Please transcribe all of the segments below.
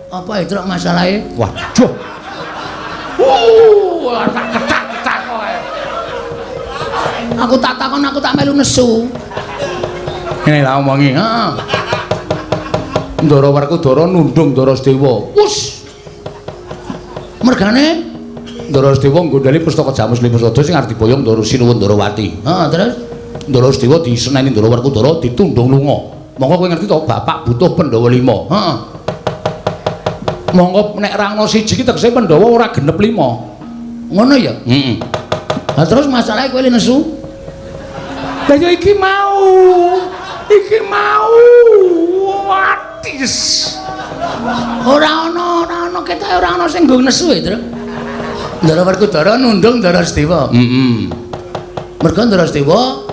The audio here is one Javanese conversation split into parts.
Apa itu masalahe? Waduh. Tak ketak-ketak kowe. Aku tak takon aku tak melu nesu. Ngene lah omongi, heeh. Ndara Werkudara nundung Ndara Sedewa. Wus. Mergane Ndara Sedewa nggondhali pustaka Jamus Limasada sing arep diboyong Ndara Sinuwun Ndarawati. Heeh, terus Ndara Sedewa diseneni Ndara Werkudara ditundung lunga. Monggo kowe ngerti to, bapak butuh Pandhawa 5. heeh. Monggo nek rangno siji ki tegese Pandhawa ora genep 5. Ngono ya? Heeh. Lah terus masalahe kowe nesu. Lah ya iki mau. Iki mau. Watis. Ora ana ketoke ora ana sing nggo nesu ya, Tru. Ndara Werkudara nundung Ndara Sedewa. Heeh. Mergo Ndara Sedewa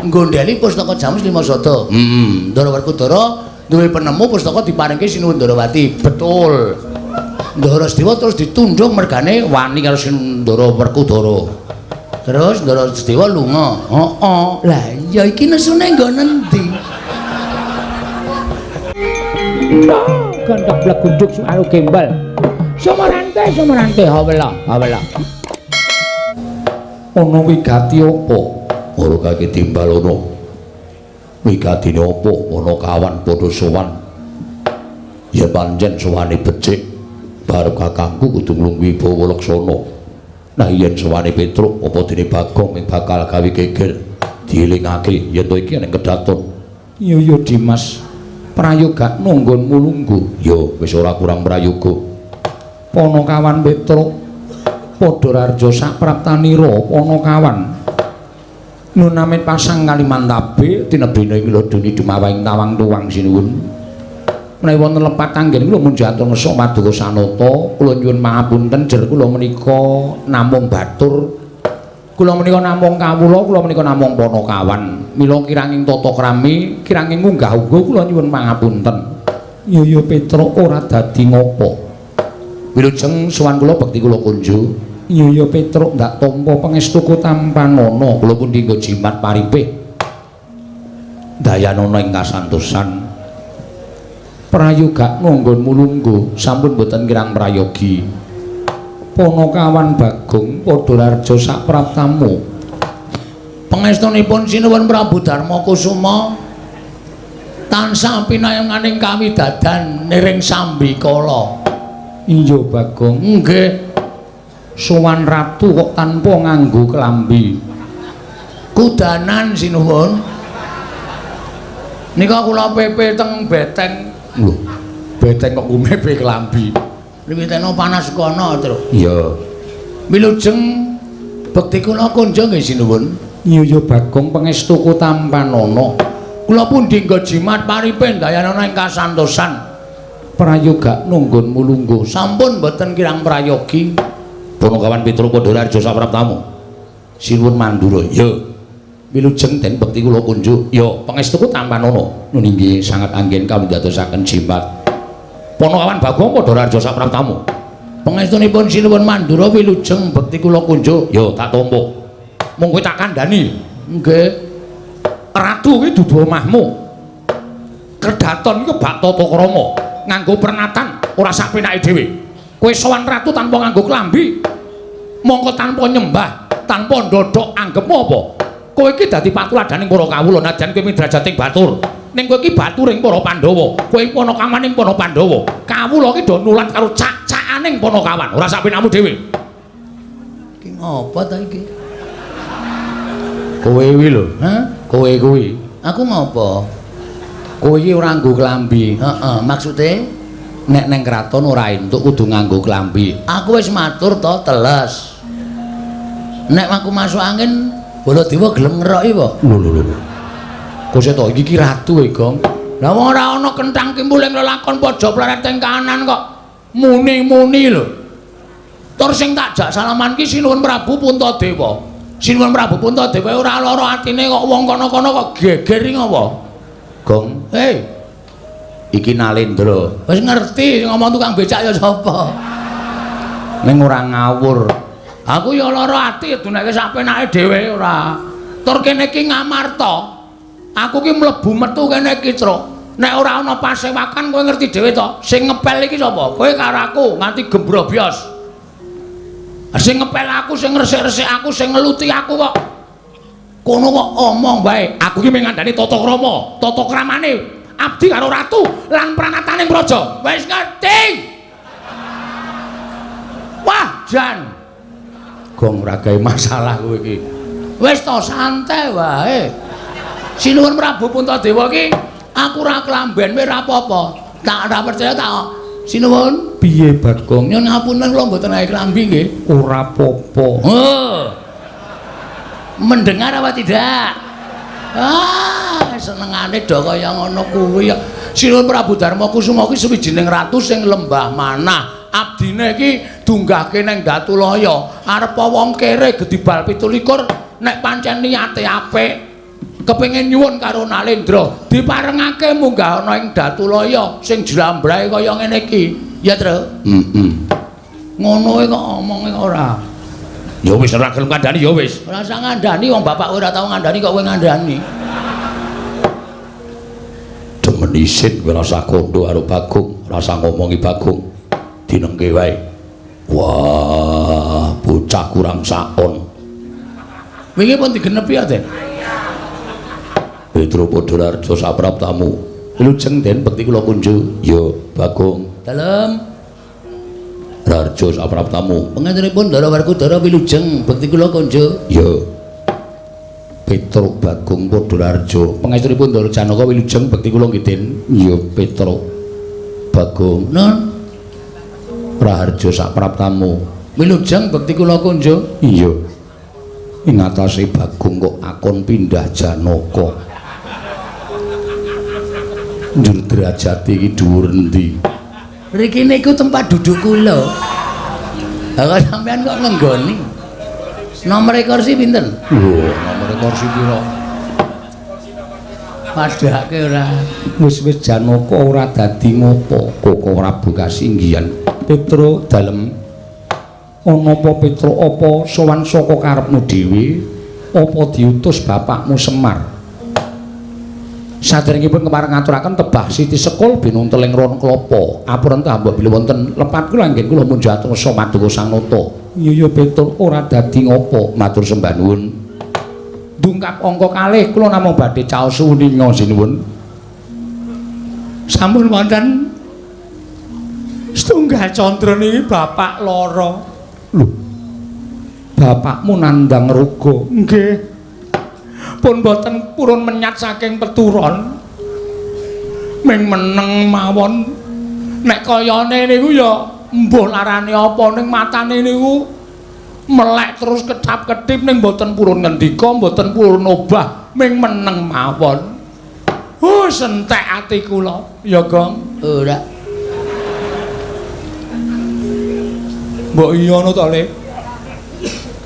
nggondhali pustaka Jamus Limasada. Heeh. Ndara Werkudara duwe penemu pustaka diparingke Sinuwun Ndarawati. Betul. Ndara Sedewa terus ditundung mergane wani karo Ndara Werkudara. Terus Ndara Sedewa lunga. Heeh. Lah ya iki nesune nggo nendi? Gandak blagunduk suaru gembal. Sumerante hawela. Ana wigati apa? Ora kake timbal ana. Wigatine apa? Ana kawan padha sowan. Ya pancen sowane becik. Barep kakangku kudu nglungguhi Bawa Laksana. Nah yen sowane Petruk apa dene Bagong ing bakal gawe geger. Dielingake yen to iki ning kedaton. Iya Dimas. Prayoga nunggonmu lungguh. Ya wis ora kurang prayoga. Panakawan Petruk padha rarja sapraptanira Panakawan. Nun amit pasang Kalimantabe tinebrina ing Lodoni dumawahing tawang tuwang sinuwun. Menawi wonten lepat kanggen kula mun jatur ngesuk Paduka Sanata, kula nyuwun pangapunten jer kula menika namung batur. Kula menika namung kawula, kula menika namung Panakawan. Mila kiranging tata krami, kiranging unggah-ungguh kula nyuwun pangapunten. Ya Petruk ora dadi ngopo. Wilujeng sowan kula bekti kula kunjuk. Ya Petruk ndak tampa pangestuku tampanana kula pundi nggo jimat paripih. Dayanana ing kasantosan. Prayoga nunggonmu lungguh sampun boten kirang prayogi. Panakawan Bagong padha rarja sapraptamu. Pangestunipun Sinuwun Prabu Darma Kusuma tansah pinayanganing kawidadan niring Sambikala. Iya Bagong. Nggih. Sowan ratu kok tanpa nganggo klambi. Kudanan Sinuwun. Nika kula pepe teng beteng. Lho, beteng kok kumepe klambi. Riwitena panas kono, Tru. Iya. Wilujeng bekti kula kunjung nggih Sinuwun. Iya Bagong pangestuku tampanana. Kula pundi nggo jimat paripin dayanana ing kasantosan. Prayoga nunggonmu lungguh. Sampun boten kirang prayogi. Panakawan Petruk padha rarja sapraptamu. Sinuwun mandura. Ya. Wilujeng den bekti kula kunjuk. Ya, pangestuku tampanana. Nun inggih sanget anggen kawidadosaken jimat. Panakawan Bagong padha rarja sapraptamu. Pangestunipun Sinuwun mandura wilujeng bekti kula kunjuk. Ya, tak tampa. Mung kowe tak kandhani. Nggih. Ratu kuwi dudu omahmu. Kedaton iku bak tata krama, nganggo pernatan ora sak penake dhewe. Kowe sowan ratu tanpa nganggo klambi, mongko tanpa nyembah, tanpa ndodhok anggepmu apa? Kowe iki dadi patuladaning para kawula najan kowe midrajating batur. Ning kowe iki baturing para Pandhawa, kowe panakawaning para Pandhawa. Kawula iki do nulat karo cak-cakaning Panakawan, ora sak penakmu dhewe. Iki ngopo ta iki? Kowe kuwi lho, Hah? kowe kuwi. Aku ngopo? Kowe iki ora nganggo klambi. Heeh, maksude Nek neng kraton ora entuk kudu nganggo klambi. aku wis matur to teles. Nek aku masuk angin, Baladewa gelem ngeroki apa? Lho. Kose to iki ratu e, Gong. Lah wong ora ana kenthang kimpuling lelakon pojok plaret teng kanan kok muni-muni lho. Tur sing tak jak salaman ki Sinuwun Prabu Puntadewa. Sinuwun Prabu Puntadewa ora lara atine kok wong kono-kono kok geger iki ngopo? Gong, Hei, iki Nalendra. wis ngerti ngomong tukang becak ya sapa? Ning ora ngawur. Aku ya lara ati duneke sak penake dhewe ora. Tur kene iki Ngamarta. Aku ki mlebu metu kene iki, Truk. Nek ora ana pasewakan kowe ngerti dhewe to, sing ngepel iki sapa? Kowe karo aku nganti gembrobyos. Sing ngepel aku, sing ngresik-resik aku, sing ngeluti aku kok. Kono kok omong bae. Aku iki mengandani tata krama, tata kramane abdi karo ratu lan pranataning praja. Wis ngerti? Wah, Jan. Gong ora gawe masalah kowe iki. Wis to santai wae. Sinuwun Prabu Puntadewa iki aku ora klamben wae ora apa-apa. Tak ora percaya tak. Sinuwun. Piye Bagong? Nyun ngapunten kula mboten gawe klambi nggih. Ora apa-apa. Oh. Mendengar apa tidak? Senengane do kaya ngono kuwi ya. Sinuwun Prabu Darma Kusuma kuwi sawijining ratu sing lembah manah. Abdine iki dunggahke ning Datulaya. Arep wong kere gedibal 17 nek pancen niate apik. Kepengin nyuwun karo Nalendra diparengake munggah ana ing Datulaya sing jlambrahe kaya ngene iki. Ya, Tru? Ngono kok omonge ora. Ya wis ora gelem ngandani ya wis. Ora usah ngandani wong bapak ora tau ngandani kok kowe ngandani. Demen isin kowe rasa kondo karo Bagong, rasa ngomongi Bagong. Dinengke wae. Wah, bocah kurang saon. Wingi pun digenepi ya, Den? Petro Podolarjo sapraptamu. Lujeng Den bekti kula kunjuk. Ya, Bagong. Dalem. Rarjo sapraptamu. Pengaturipun Ndara Werkudara wilujeng bekti kula kunjuk. Ya. Petro Bagong Podolarjo. Pengaturipun Ndara Janaka wilujeng bekti kula nggih, Den. Ya, Petro Bagong. Nun. Raharjo sapraptamu. Wilujeng bekti kula kunjuk. Iya. Ing atase Bagong kok akon pindah Janaka. Njur derajate iki dhuwur endi? Mriki niku tempat duduk kula. Lah sampean kok ngenggoni? Nomor kursi pinten? Lho, nomor kursi pira? Padhake ora. Wis Janaka ora dadi ngopo, Koko Prabu Kasinggihan. Petro dalem ana apa Petro apa sowan saka karepmu dhewe apa diutus bapakmu Semar? Saderengipun kepareng ngaturaken tebah Siti Sekul binuntel ing ron klapa. Apuren tambah bila wonten lepat kula nggih kula mun jatusa maduka Sang Nata. Iya Petro ora dadi ngopo, matur sembah nuwun. Dungkap angka kalih kula namung badhe caos suwuninga sinuwun. Sampun wonten setunggal condro niki bapak lara. Lho. Bapakmu nandang ruga. Nggih. Pun boten purun menyat saking peturon. Ming meneng mawon. Nek kayane niku ya mbuh larane apa ning matane niku melek terus kedap-kedip ning boten purun ngendika, boten purun obah, ming meneng mawon. Sentek ati kula. Ya, Gong. Ora. Mbok iya ngono to, Le?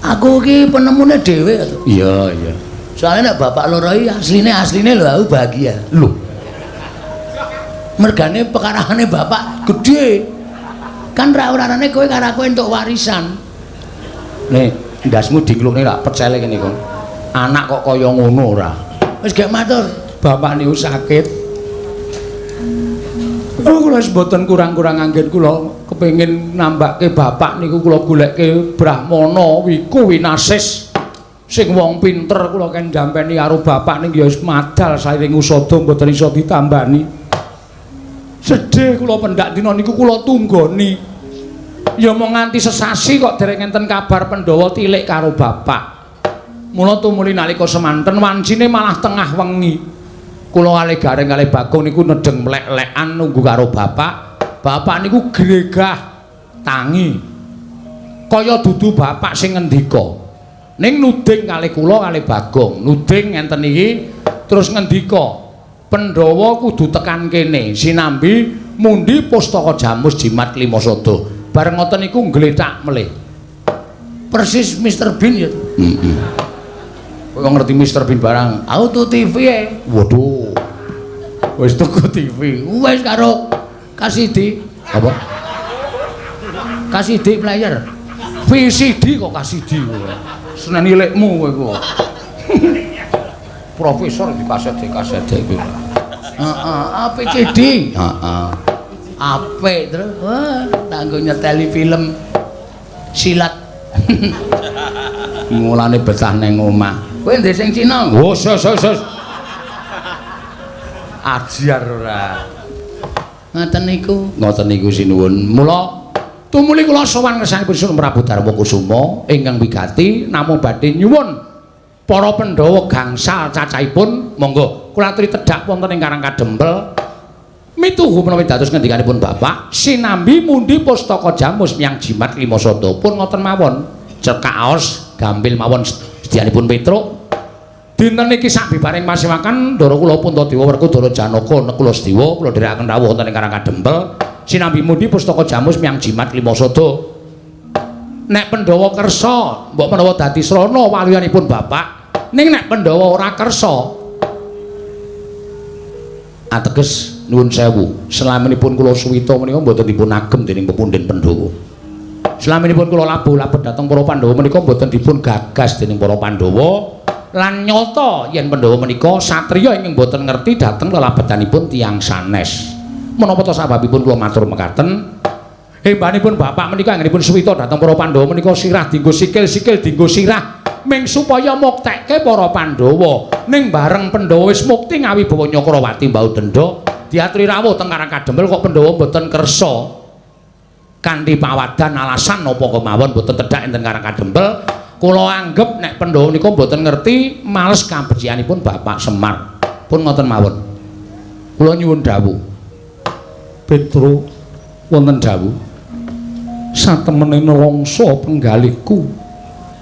Aku iki penemune dhewe to. Iya, iya. Soalnya nek bapak loro iki asline lho aku bahagia. Lho. Mergane pekarane bapak gedhe. Kan ra urane kowe karo aku entuk warisan. Nek ndasmu diklukne rak percele kene kon. Anak kok kaya ngono ora. Wis gek matur. Bapak niku sakit. Oh, kula wis mboten kurang-kurang anggen kula kepengin nambahke bapak niku kula goleke Brahmana wiku winasis. Sing wong pinter kula kan dampeni karo bapak ning ya wis madal sairing usada mboten iso ditambani. Sedih kula pendak dina niku kula tunggoni. Ya mung nganti sesasi kok dereng enten kabar Pandhawa tilik karo bapak. Mula tumuli nalika semanten wancine malah tengah wengi. Kula kalih gareng kalih Bagong niku nedeng mlek-lekan nunggu karo bapak. Bapak niku gregah tangi. Kaya dudu bapak sing ngendika. Ning nuding kalih kula kalih Bagong, nuding ngenten iki terus ngendika, Pandhawa kudu tekan kene sinambi mundi pustaka Jamus Jimat Klimasada. Bareng ngoten niku nggletak melih. Persis Mr. Bean ya. Heeh. Kowe ngerti Mr. Bean barang auto TV e. Waduh. Wis tuku TV. Wis karo kasidi. Apa? Kasidi player. VCD kok kasidi kowe. Senen ilekmu kowe kok. Profesor di kaset iki. Heeh, APCD. Heeh. Apik terus. Wah, kanggo nyeteli film silat. Mulane betah ning omah. Kowe ndek sing Cina? Oh, sus. Ajar ora. Ngoten niku sinuwun. Mula tumuli kula sowan ngersangipun Sun Prabu Darma Kusuma ingkang wigati namung badhe nyuwun para Pandhawa gangsal cacahipun monggo kula aturi tedhak wonten ing Karang Kadempel mituhu menawi dados ngendikanipun Bapak sinambi mundi pustaka jamus miyang jimat lima sada pun ngoten mawon cekaos gambil mawon sedyanipun Petruk dinten niki sabibaring pasewakan Ndara kula Puntadewa Werkudara Janaka nekula Sedewa kula dherekaken rawuh wonten ing Karang Kadempel sinambi mundi pustaka jamus miyang jimat lima sada nek Pandhawa kersa mbok menawa dadi srana waliyanipun Bapak ning nek Pandhawa ora kersa ateges nuwun sewu selaminipun kula suwita menika mboten dipun agem dening pepundhen Pandhawa selaminipun kula labuh-labet dhateng para Pandhawa menika mboten dipun gagas dening para Pandhawa lan nyata yen Pandhawa menika satriya ingkang mboten ngerti dhateng lelabetanipun tiyang sanes menapa ta sababipun kula matur mekaten hembanipun Bapak menika anggenipun suwita dhateng para Pandhawa menika sirah dienggo sikil dienggo sirah ming supaya muktekke para Pandhawa ning bareng Pandhawa wis mukti ngawi bawa Nyakrawati Mbahudendha diaturi rawuh teng Karang Kadempel kok Pandhawa mboten kersa kanthi pawadan alasan napa kemawon mboten tedhak enten Karang Kadempel kula anggep nek Pandhawa nika mboten ngerti males kabecikanipun Bapak Semar pun ngoten mawon kula nyuwun dawuh Petruk wonten dawuh satemene nelongso penggalihku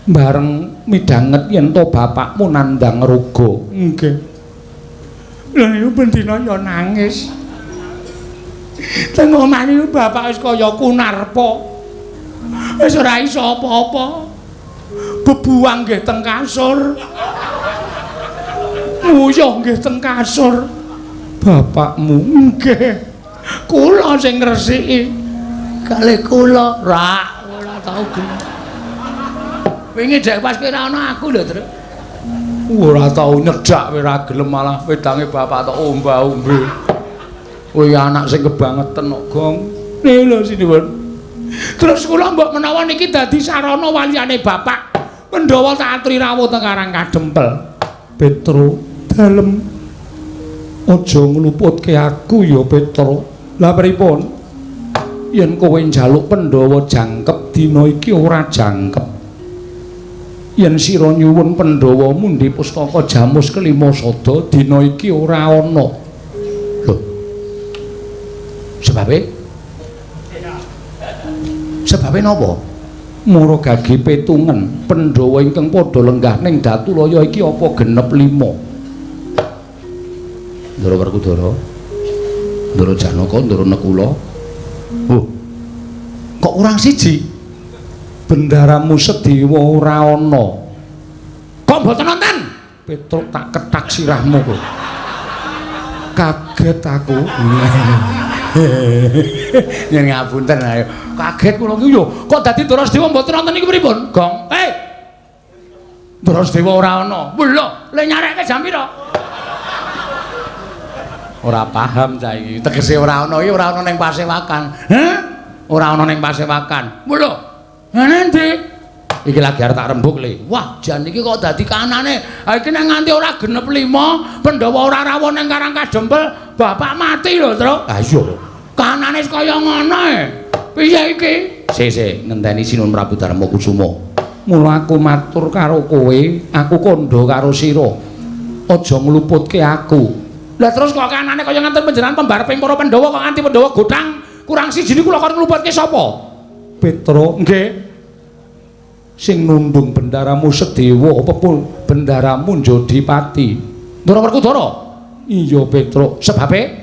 bareng midhanget yen to bapakmu nandhang raga nggih lha niku bendina ya nangis teng omah niku bapak wis kaya kunarpa wis ora iso apa-apa bebuang nggih teng kasur nguyuh nggih teng kasur bapakmu nggih kula sing ngresiki kalih kula ora tau gelem wingi dek pas kira ana aku lho Tru ora tau nyedak ora gelem malah wedange bapak tok omba-ombe kowe anak sing kebangetan kok Gong lho sinuwun terus kula mbok menawa niki dadi sarana waliyane bapak Pandhawa tak aturi rawuh teng Karang Kadempel Petruk dalem aja ngluputke aku ya Petruk lah pripun yen kowe njaluk Pandhawa jangkep dina iki ora jangkep yen sira nyuwun Pandhawa mundi pustaka jamus kelima sada dina iki ora ana lho sebabe napa mara gage petungen Pandhawa ingkang padha lenggah ning Datulaya iki apa genep 5 Ndara Werkudara Ndara Janaka Ndara Nekula oh kok kurang siji bendaramu Sedewa ora ana kok mboten wonten Petruk tak ketak sirahmu kok kaget aku yen ngapunten ayo kaget kula ki yo kok dadi Ndara Sedewa mboten wonten niku pripun Gong Ndara Sedewa ora ana lho le nyarekke jam pira ora paham cah iki tegese ora ana iki ora ana ning pasewakan ora ana ning pasewakan lho endi iki lagi arep tak rembug le wah jan iki kok dadi kanane ha iki nek nganti ora genep 5 Pandhawa ora rawuh ning Karang Kadempel bapak mati lho Tru ha iya kanane kaya ngono piye iki sik ngenteni Sinuwun Prabu Darma Kusuma mula aku matur karo kowe aku kandha karo sira aja ngluputke aku lah terus kok kanane kaya ngaten panjenengan pembareping para Pandhawa kok nganti Pandhawa godhang kurang siji niku kok ngluputke sapa Petruk nggih sing nundung bendaramu Sedewa apa pun bendaramu Jodipati Ndara Werkudara iya Petruk sebabe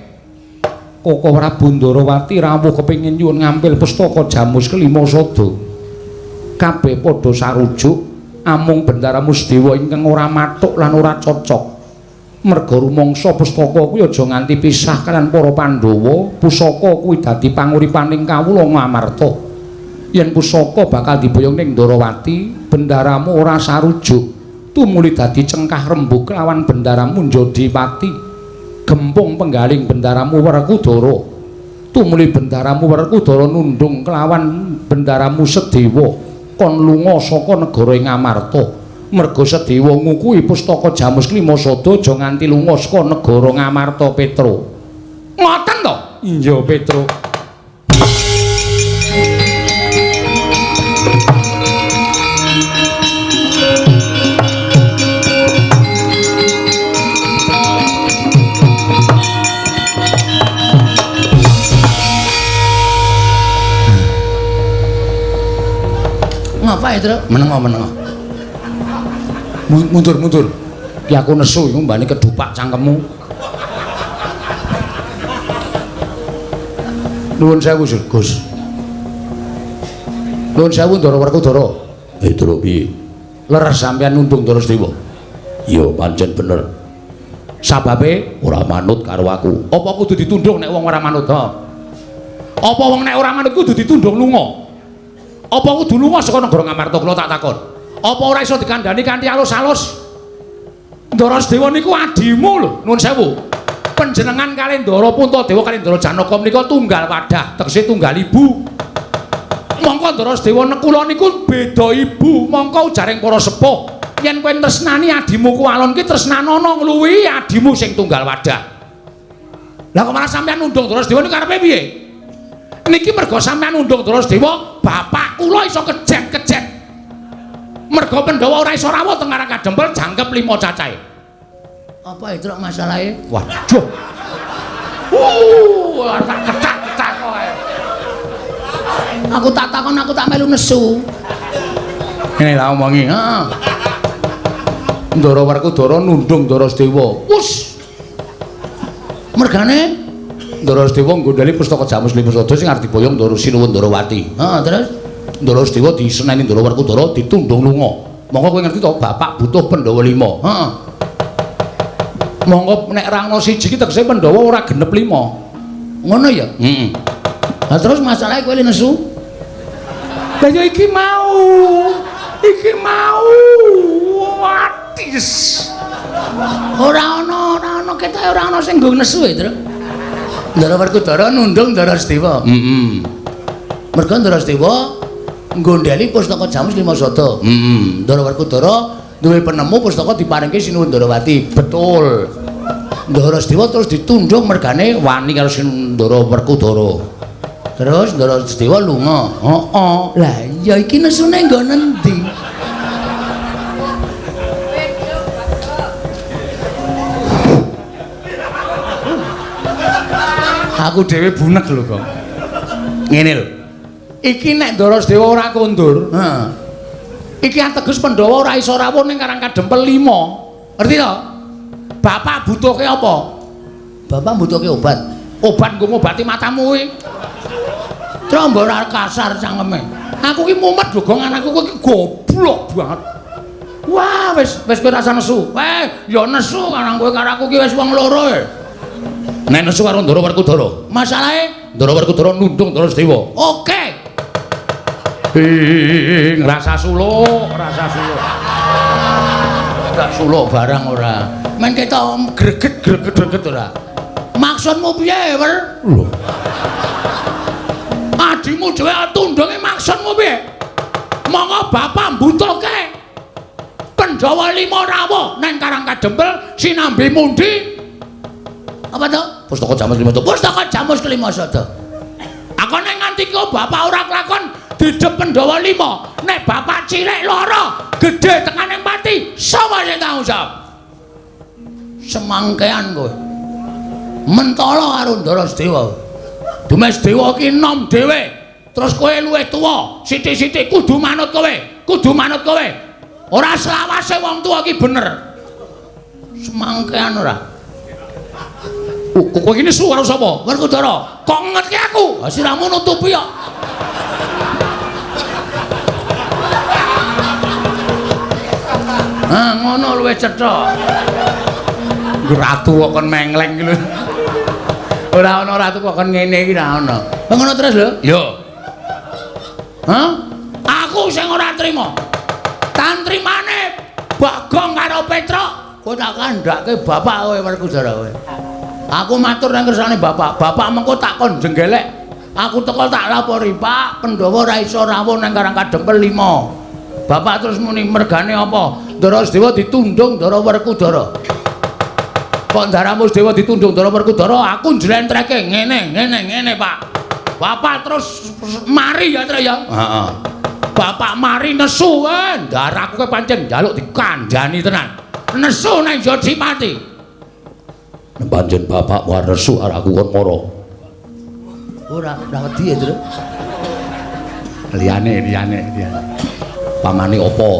Koko Prabu Ndarawati rawuh kepengin nyuwun ngambil pustaka jamus kelima sada kabeh padha sarujuk amung bendaramu Sedewa ingkang ora mathuk lan ora cocok merga rumangsa pustaka kuwi aja nganti pisah kaliyan para Pandhawa pusaka kuwi dadi panguripaning kawula Ngamarta yen pusaka bakal diboyong ning Ndarawati bendaramu ora sarujuk tumuli dadi cengkah rembug kelawan bendaramu Jodipati gempung penggaling bendaramu Werkudara. Tumuli bendaramu Werkudara nundung kelawan bendaramu Sedewa kon lunga saka negara ing Amarta. Merga Sedewa ngukuhi pustaka Jamus Klimasada aja nganti lunga saka negara Ngamarta Petra. Ngoten to? Iya, Petra. Ngapa itu? Menengo. Mundur. Ki aku nesu iku mbane kedupak cangkemmu. Nuwun sewu, Gus. Nuwun sewu Ndara Werkudara. Ndara piye? Leres sampeyan nundung Ndara Sedewa. Iya, pancen bener. Sababe ora manut karo aku. Apa kudu ditundung nek wong ora manut? Apa wong nek ora manut kudu ditundung lunga? Apa kudu lunga saka negara Ngamarta kula tak takon? Apa ora iso dikandhani kanthi alus-alus? Ndara Sedewa niku adimu lho, nuwun sewu. Panjenengan kalih Ndara Puntadewa kalih Ndara Janaka menika tunggal wadah, tegese tunggal ibu. Mongko Ndara Sedewa nekula niku beda ibu, mongko ujaring para sepuh, yen kowe tresnani adimu ku alon ki tresnanono ngluwihi adimu sing tunggal wadah. Lah kok malah sampeyan nundung Ndara Sedewa niku karepe piye? Niki mergo sampeyan nundung Ndara Sedewa, bapak kula iso kejet-kejet. Mergo Pandhawa ora iso rawuh teng Karang Kadempel jangkep 5 cacahe. Apa itu masalahe? Waduh. Tak ketak-ketak kowe. Aku tak takon aku tak melu nesu. Ngene lah omongi, heeh. Ndara Werkudara nundung Ndara Sedewa. Wus. Mergane Ndara Sedewa nggondhali pustaka Jamus Klimasada sing arep diboyong Ndara Sinuwun Ndarawati. Heeh, terus Ndara Sedewa diseneni Ndara Werkudara ditundung lunga. Monggo kowe ngerti to, bapak butuh Pandhawa 5. heeh. Monggo nek ra ana siji ki tegese Pandhawa ora genep 5. Ngono ya? Heeh. Lah terus masalahe kowe nesu? Lah ya iki mau. Watis. Ora ana ketoke ora ana sing nggo nesu ya, Tru. Ndara Werkudara nundung Ndara Sedewa. Heeh. Mergo Ndara Sedewa nggondhali pustaka Jamus Klimasada. Ndara Werkudara duwe penemu pustaka diparingke Sinuwun Ndarawati. Betul. Ndara Sedewa terus ditundung mergane wani karo Ndara Werkudara. Terus Ndara Sedewa lunga. Heeh. Lah ya iki nesune nggo nendi? Aku dhewe bunek lho kok. Ngene lho. Iki nek Ndara Sedewa ora kondur, Heeh. iki ateges Pandhawa ora iso rawuh ning Karang Kadempel 5. Ngerti to? Bapak butuhke apa? Bapak mbutuhke obat. Obat nggo ngobati matamu kuwi. Trombon kasar cangkeme. Aku ki mumet lho, gong anakku kowe ki goblok banget. Wah, wis kowe rasa nesu. Ya nesu karang kowe karo aku ki wis wong loro. Nek nesu karo Ndara Werkudara, Masalahe Ndara Werkudara nundung Ndara Sedewa. oke. Rasa suluk. Gak suluk barang ora. Men ketok greget ora. Maksudmu piye, Wer? Lho. Adimu dhewe tundunge maksudmu piye? Monggo bapak mbutuhke Pandhawa 5 rawuh nang Karang Kadempel sinambi mundi. Apa to? Pustaka Jamus Klimasada. Pustaka Jamus Klimasada. Aku nek nganti kok bapak ora kelakon didep Pandhawa 5, nek bapak cilik lara, gedhe tekaning mati, sapa sing tanggung jawab? Semangkean kowe. Mentala karo Ndara Sedewa. Dumes Dewa ki nom dhewe. Terus kowe luwih tuwa, sithik-sithik kudu manut kowe. Ora selawase wong tuwa ki bener. Semangkean ora. Kowe iki nesu karo sapa? Werkudara, kok ngerti aku? Siramu nutupi kok. Ngono luwih cetha. Ratu kok kon mengleng iki lho. Ora ana ratu kok kon ngene iki ra ana. Ngono terus lho? Yo. Hah? Aku sing ora trima. Tantrimane Bagong karo Petruk, kowe tak kandhake bapak kowe Werkudara kowe. Aku matur nang kersane bapak. Bapak mengko tak kon jenggelek. Aku teko tak lapori, Pak, Pandhawa ora iso rawuh nang Karang Kadempel 5. Bapak terus muni mergane apa? Ndara Sedewa ditundung Ndara Werkudara. Kok Ndara Sedewa ditundung Ndara Werkudara, aku njlentreke ngene, Pak. Bapak terus mari ya, Tra ya. Heeh. Bapak mari nesu, ndaraku ke pancen njaluk dikandhani tenan. Nesu nang Jodipati. Pancen bapakmu arep nesu arek aku kon mara. Ora wedi ya, Tru. Liyane. Pamane apa?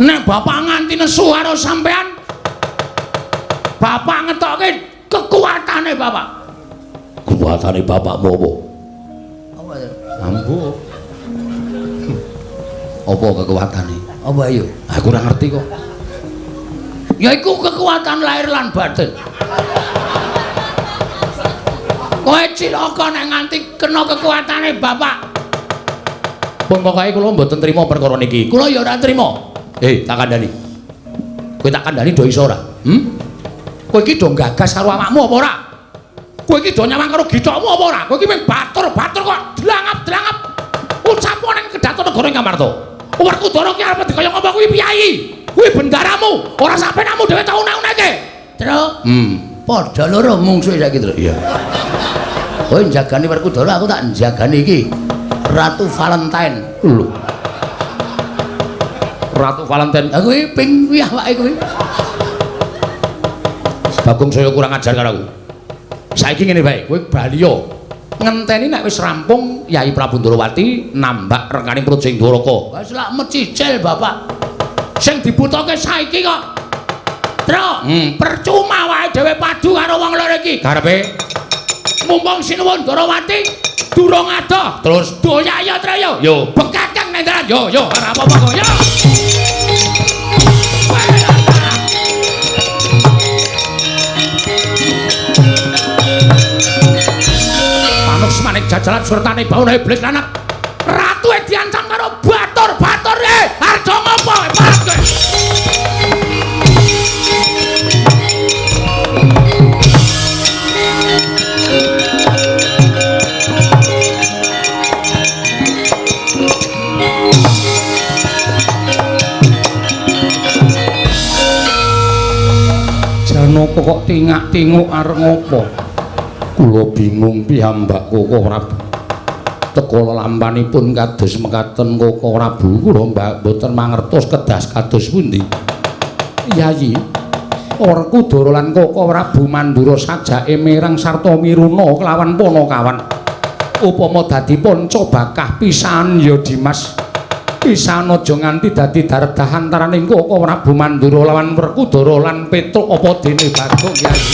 Nek bapak nganti nesu karo sampean, bapak ngetokke kekuatane bapak. Kekuatane bapakmu apa? Apa ya? Ambo. Apa kekuatane? Apa ayo? Aku ora ngerti kok. Yaiku kekuatan lahir lan batin. Kowe cilaka nek nganti kena kekuatane bapak. Pun pokoke kula mboten trima perkara niki. Kula ya ora trima. Tak kandhani. Kowe tak kandhani do iso ora? Kowe iki do gagas karo awakmu apa ora? Kowe iki do nyawang karo githokmu apa ora? Kowe iki mung batur-batur kok dlangap-dlangap. Ucapmu ning Kedaton Negara Ngamarta. Werkudara ki arep dikaya ngapa kuwi piyai? Kuwi bendaramu, ora sampenamu dhewe tau unek-uneke. Tru. Padha loro mungsuhe saiki, Tru. Iya. Kowe njagani Werkudara, aku tak njagani iki. Ratu Valentine. Lho. Ratu Valentine. Aku iki ping kuwi awake kuwi. Bagong saya kurang ajar karo aku. Saiki ngene bae, Kowe baliya. ngenteni nek wis rampung Yai Prabu Ndrawati nambak rengkaning Projing Dwaraka. Wis lak mecicil, Bapak. Sing dibutuhke saiki kok. Tru, percuma wae dhewe padu karo wong loro iki. Karepe Mumpung Sinuwun Ndrawati durung adoh, terus doya ya, Tru yo. yo Bekakang nang dalan yo, ora apa-apa kok yo. Manik jajalan surtane baune iblis lanak ratu diancam karo batur-batur arjo ngopo pake Janaka kok tingak-tinguk arep ngopo. kula bingung piyambak Koko Prabu. Teka lampanipun kados mekaten Koko Prabu kula mbak boten mangertos kedas kados pundi. Yayi, Werkudara lan Koko Prabu Mandura sajake mireng sarta miruna kelawan Panakawan. Upama dadi panca bakah pisan ya Dimas. Pisan aja nganti dadi daredah antaraning Koko Prabu Mandura lawan Werkudara lan Petruk apa dene Bagong Yayi.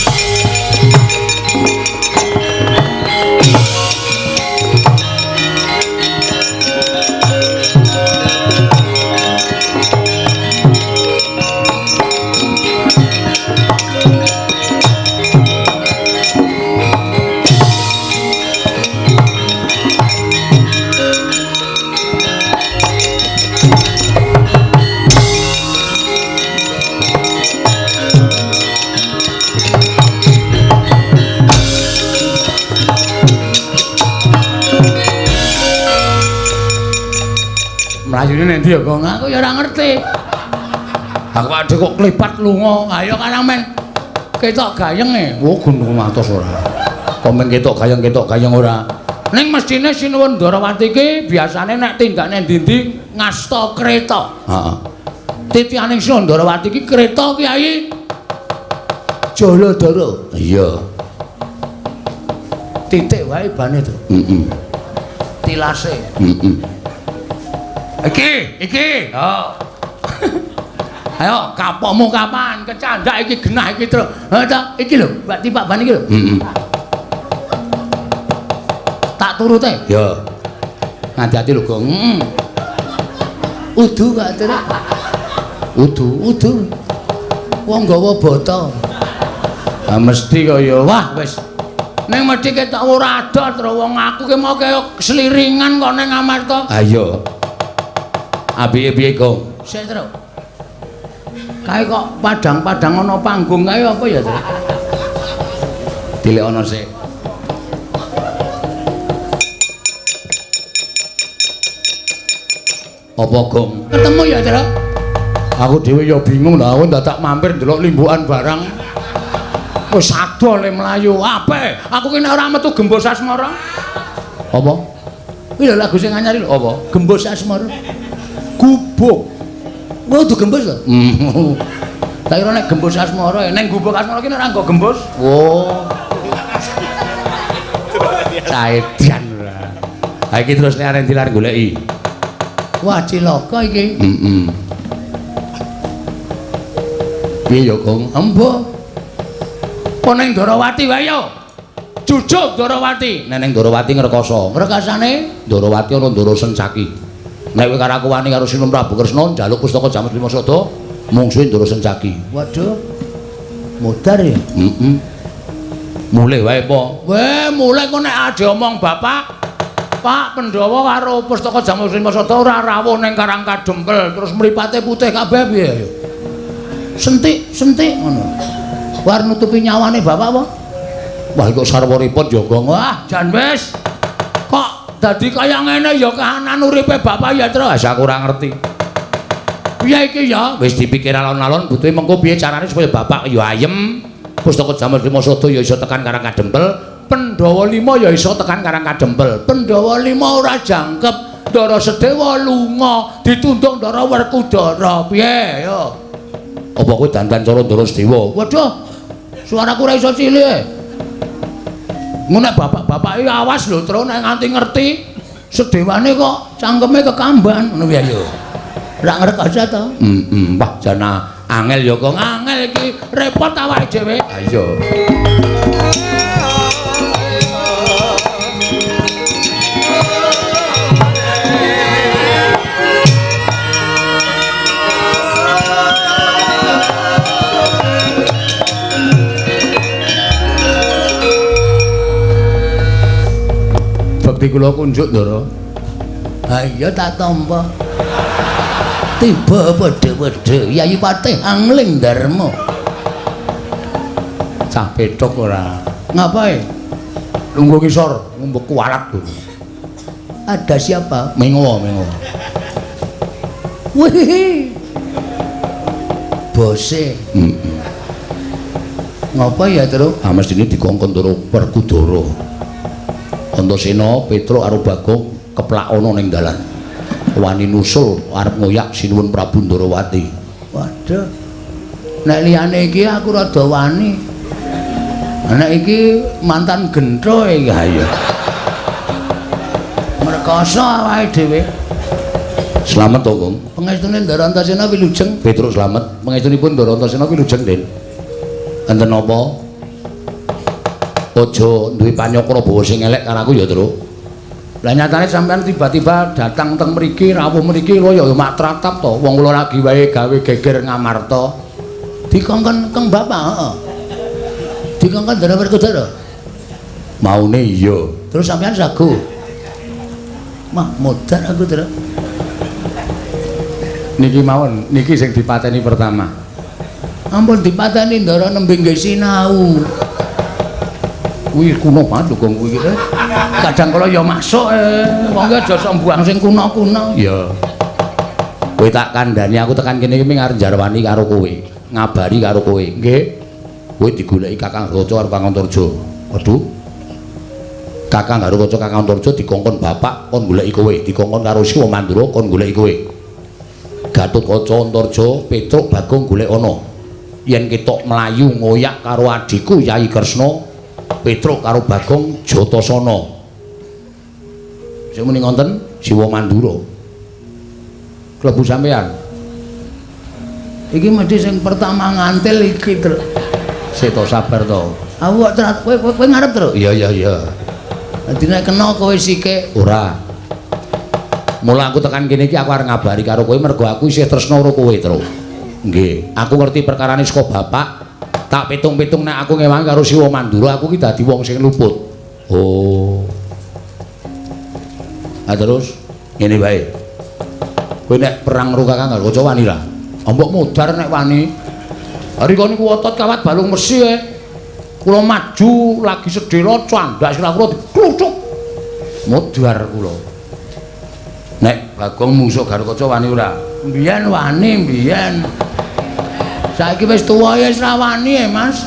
Mlayune nek ndi ya, Gong? Aku ya ora ngerti. Aku ade kok klipat lunga. Ayo karang men ketok gayenge. Oh, gunung matos ora. Kok men ketok gayeng ora. Ning mestine Sinuwun Ndrawati iki biasane nek tindakne ndi-ndi ngasta kreta. Heeh. Titihaning Sinuwun Ndrawati iki kreta Kyai Jaladara. Iya. Titik wae bane to. Tilase. Iki. Oh. Ayo kapokmu kapan? Kecandak iki genah iki, Tru. Ha ta, iki lho, Mbak Tipak ban iki lho. Tak turute. Ya. Hati-hati lho, Gong. Udu gak, Tru? Udu. Wong gawa bata. Ah mesti kaya Wah, wis. Ning mesti ketok ora adoh, Tru. Wong aku ki mau kaya seliringan kok ning Amarta. Ayo. Piye Gong? Sik, Tru. Kae kok padang-padang ana panggung kae apa ya, Tru? Dilekno sik. Apa Gong? Ketemu ya, Tru? Aku dhewe ya bingung lha aku dadak mampir ndelok limbukan barang. Wis ado le mlayu. Ape? Aku ki nek ora metu Gembos Asmara. Apa? Kuwi lho lagu sing anyar lho apa? Gembos Asmara. Gubuk. Oh, du gembos lho. Tak kira nek Gembos Asmara, ning Gubuk Asmara ki nek ora nggo gembos. Oh. Caedan ora. Ha iki terus nek arep dilar goleki. Wah, cilaka iki. Heeh. Piye ya, Gong? Embo. Apa ning Darawati wae yo? Jujuk Darawati. Nek ning Darawati ngrekoso. Rekasane Darawati ana Ndara Sencaki. Nek kowe karo aku wani karo Sinum Prabu Kresna njaluk pustaka Jamus Lima Sada mungsuhe Ndara Sencaki. waduh. Modar ya. Heeh. Mulih wae apa? Weh, mulai kok nek ade omong bapak. Pak Pandhawa karo pustaka Jamus Lima Sada ora rawuh ning Karang Kadempel, terus mripate putih kabeh piye ya? Sentik ngono. War nutupi nyawane bapak apa? Wah kok sarwaripun ya, Gong. Wah, jan wis. Kok dadi kaya ngene ya kahanan uripe bapak ya, Tru? Wis aku ora ngerti. Piye iki ya? Wis dipikir alon-alon butuhe mengko piye carane supaya bapak ya ayem. Pustaka Jamus Lima Sada ya iso tekan Karang Kadempel, Pandhawa 5 ya iso tekan Karang Kadempel. Pandhawa 5 ora jangkep, Ndara Sedewa lunga, ditundung Ndara Werkudara. Piye ya? Apa kowe dandan cara Ndara Sedewa? Waduh, suaraku ora iso cilik. Ngono bapak-bapak iki awas lho, Tru, nek nganti ngerti sedewane kok cangkeme kekamban ngono piye yo. Ora ngrekoso to? Wah jana angel ya, Gong. Angel iki repot awake dhewe. Ha iya. Bekti kula kunjuk, Ndara. Ha iya tak tampa. Tiba wedhe-wedhe Yayi Patih Angling Darma. Cah petok ora. Ngapain? Lungguh ngisor, ngumbek kualat tuh. Ada siapa? Mengo. Wih. Bose. Ngapa ya, Tru? Ah mestine dikongkon karo Werkudara. Antasena, Petruk karo Bagong keplak ana ning dalan. Wani nusul arep ngoyak Sinuwun Prabu Ndarawati. Waduh. Nek liyane iki aku rada wani. Nek iki mantan gentho iki ha ya. Merkoso awake dhewe. Slamet to, Gong. Pangestune Ndara Antasena wilujeng. Petruk slamet. Pangestunipun Ndara Antasena wilujeng, Den. Enten apa? Aja duwe panyakra bawa sing elek karo aku ya, Tru. Lah nyatane sampean tiba-tiba datang teng mriki, rawuh mriki lho ya mak tratap to. Wong kula lagi wae gawe geger ngamarta. Dikongkon keng bapak, heeh. Dikongkon Ndara Werkudara. Maune iya. Terus sampean sagu. Mah modar aku, Tru. Niki mawon, niki sing dipateni pertama. Ampun dipateni Ndara nembe nggih sinau. Kuwi kuno banget lho, Gong kuwi iki. Kadang kala ya masuk wong aja sok mbuang sing kuno-kuno. Iya. Kowe tak kandhani aku tekan kene iki ming arep jarwani karo kowe, ngabari karo kowe. Nggih. Kowe digoleki Kakang Gaca karo Kakang Antarja. Waduh. Kakang karo Gaca Kakang Antarja dikongkon bapak kon goleki kowe, dikongkon karo Siwa Mandura kon goleki kowe. Gatotkaca Antarja, Petruk Bagong golek ana. Yen ketok mlayu ngoyak karo adhiku Yayi Kresna, Petruk karo Bagong Jatasana. Sing muni ngonten Siwa Mandura. Klebu sampean. Iki mesti sing pertama ngantil iki, Tru. Sik to sabar to. Aku kok kowe ngarep, Tru. Iya. Dadi nek kena kowe sike. Ora. Mula aku tekan kene iki aku arep ngabari karo kowe mergo aku isih tresna karo kowe, Tru. Nggih, aku ngerti perkarane saka bapak. Tak pitung-pitung nek aku ngewangi karo Siwa Mandura aku ki dadi wong sing luput. Oh. Ah terus ngene wae. Kowe nek perang karo Kakang Gaca wani ra? Mbok mudar nek wani. Hari kon niku otot kawat balung mesi Kula maju lagi sedhela candak sira kula dikluthuk. Modar kula. Nek Bagong mungsuh Garukaca wani ora? Mbiyen wani, mbiyen. Saiki wis tuwa ya wis ra wani Mas.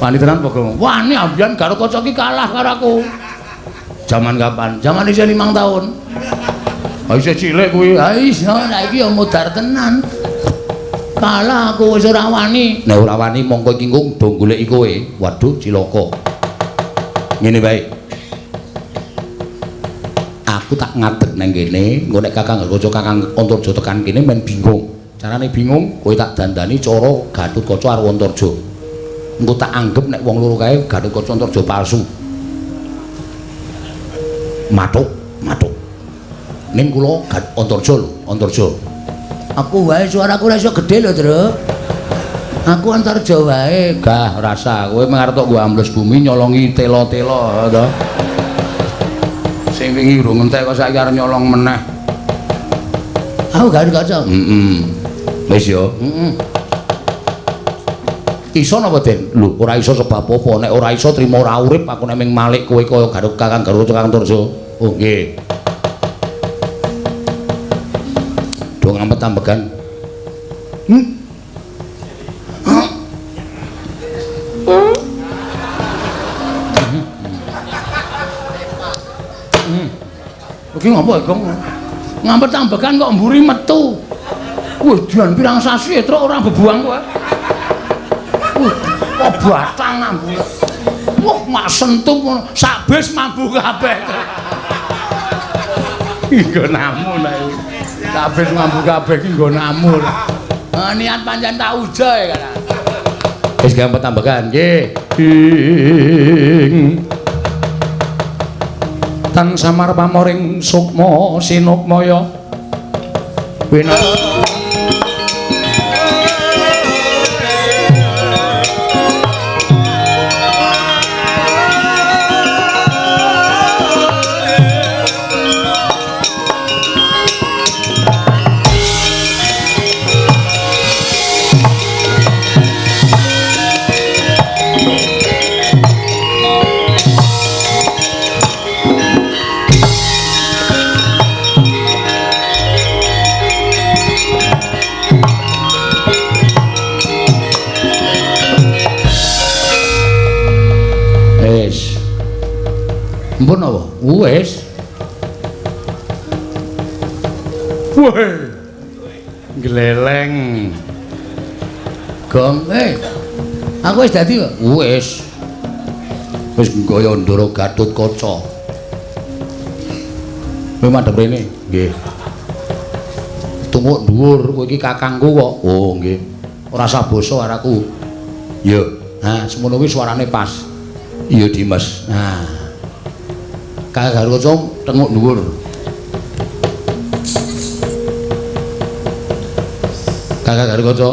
Wani tenan Bagong. Wani ambiyen Garukaca ki kalah karo aku. Zaman kapan? Zaman isih 5 tahun. Ha isih cilik kuwi. Ha iso saiki ya modar tenan. Kalah aku wis ora wani. Nek ora wani mongko iki engko do goleki kowe. Waduh cilaka. Ngene bae. Aku tak ngadeg nang kene, engko nek Kakang Garukaca Kakang Antarja tekan kene men bingung. Carane bingung, kowe tak dandani cara Gatotkaca karo Antarja. Engko tak anggap nek wong loro kae Gatotkaca Antarja palsu. Matuk. Ning kula Antarja lho, Antarja. Aku wae suaraku ora iso gedhe lho, Tru. Aku Antarja wae. Gah rasa kowe mengarep tok gua ambles bumi nyolongi tela-tela to. Sing wingi urung entek kok saiki arep nyolong meneh. Aku Garukaca. Wis yo. Iso napa, Den? Lho, ora iso sebab apa? Nek ora iso trimo ora urip aku nek ming malik kowe kaya Kakang Garukaca Kakang Antarja. Oh, nggih. Do ngampet ambegan. Iki ngapa, Gong? Ngampet ambegan kok mburi metu. Wih, dian pirang sasi truk ora bebuang kowe. Kok batang ambune. Wah, mak sentup sak bis mambu kabeh. Nggo namun ae. Sak bis mambu kabeh iki nggo namun. Niat pancen tak uja ya kan. Wis gampet ambegan nggih. Tan samar pamoring sukma sinukmaya Ampun apa? Wis. Weh. Gleleng. Gong, aku wis dadi kok. Wis. Wis nggaya ndara Gatotkaca. Kowe madhep rene? Nggih. Tunguk dhuwur, kowe iki kakangku kok. Oh, nggih. Ora usah basa karo aku. Ya. Nah, semono kuwi suarane pas. Iya, Dimas. Nah. Kakang Garukaca tenguk dhuwur. Kakang Garukaca.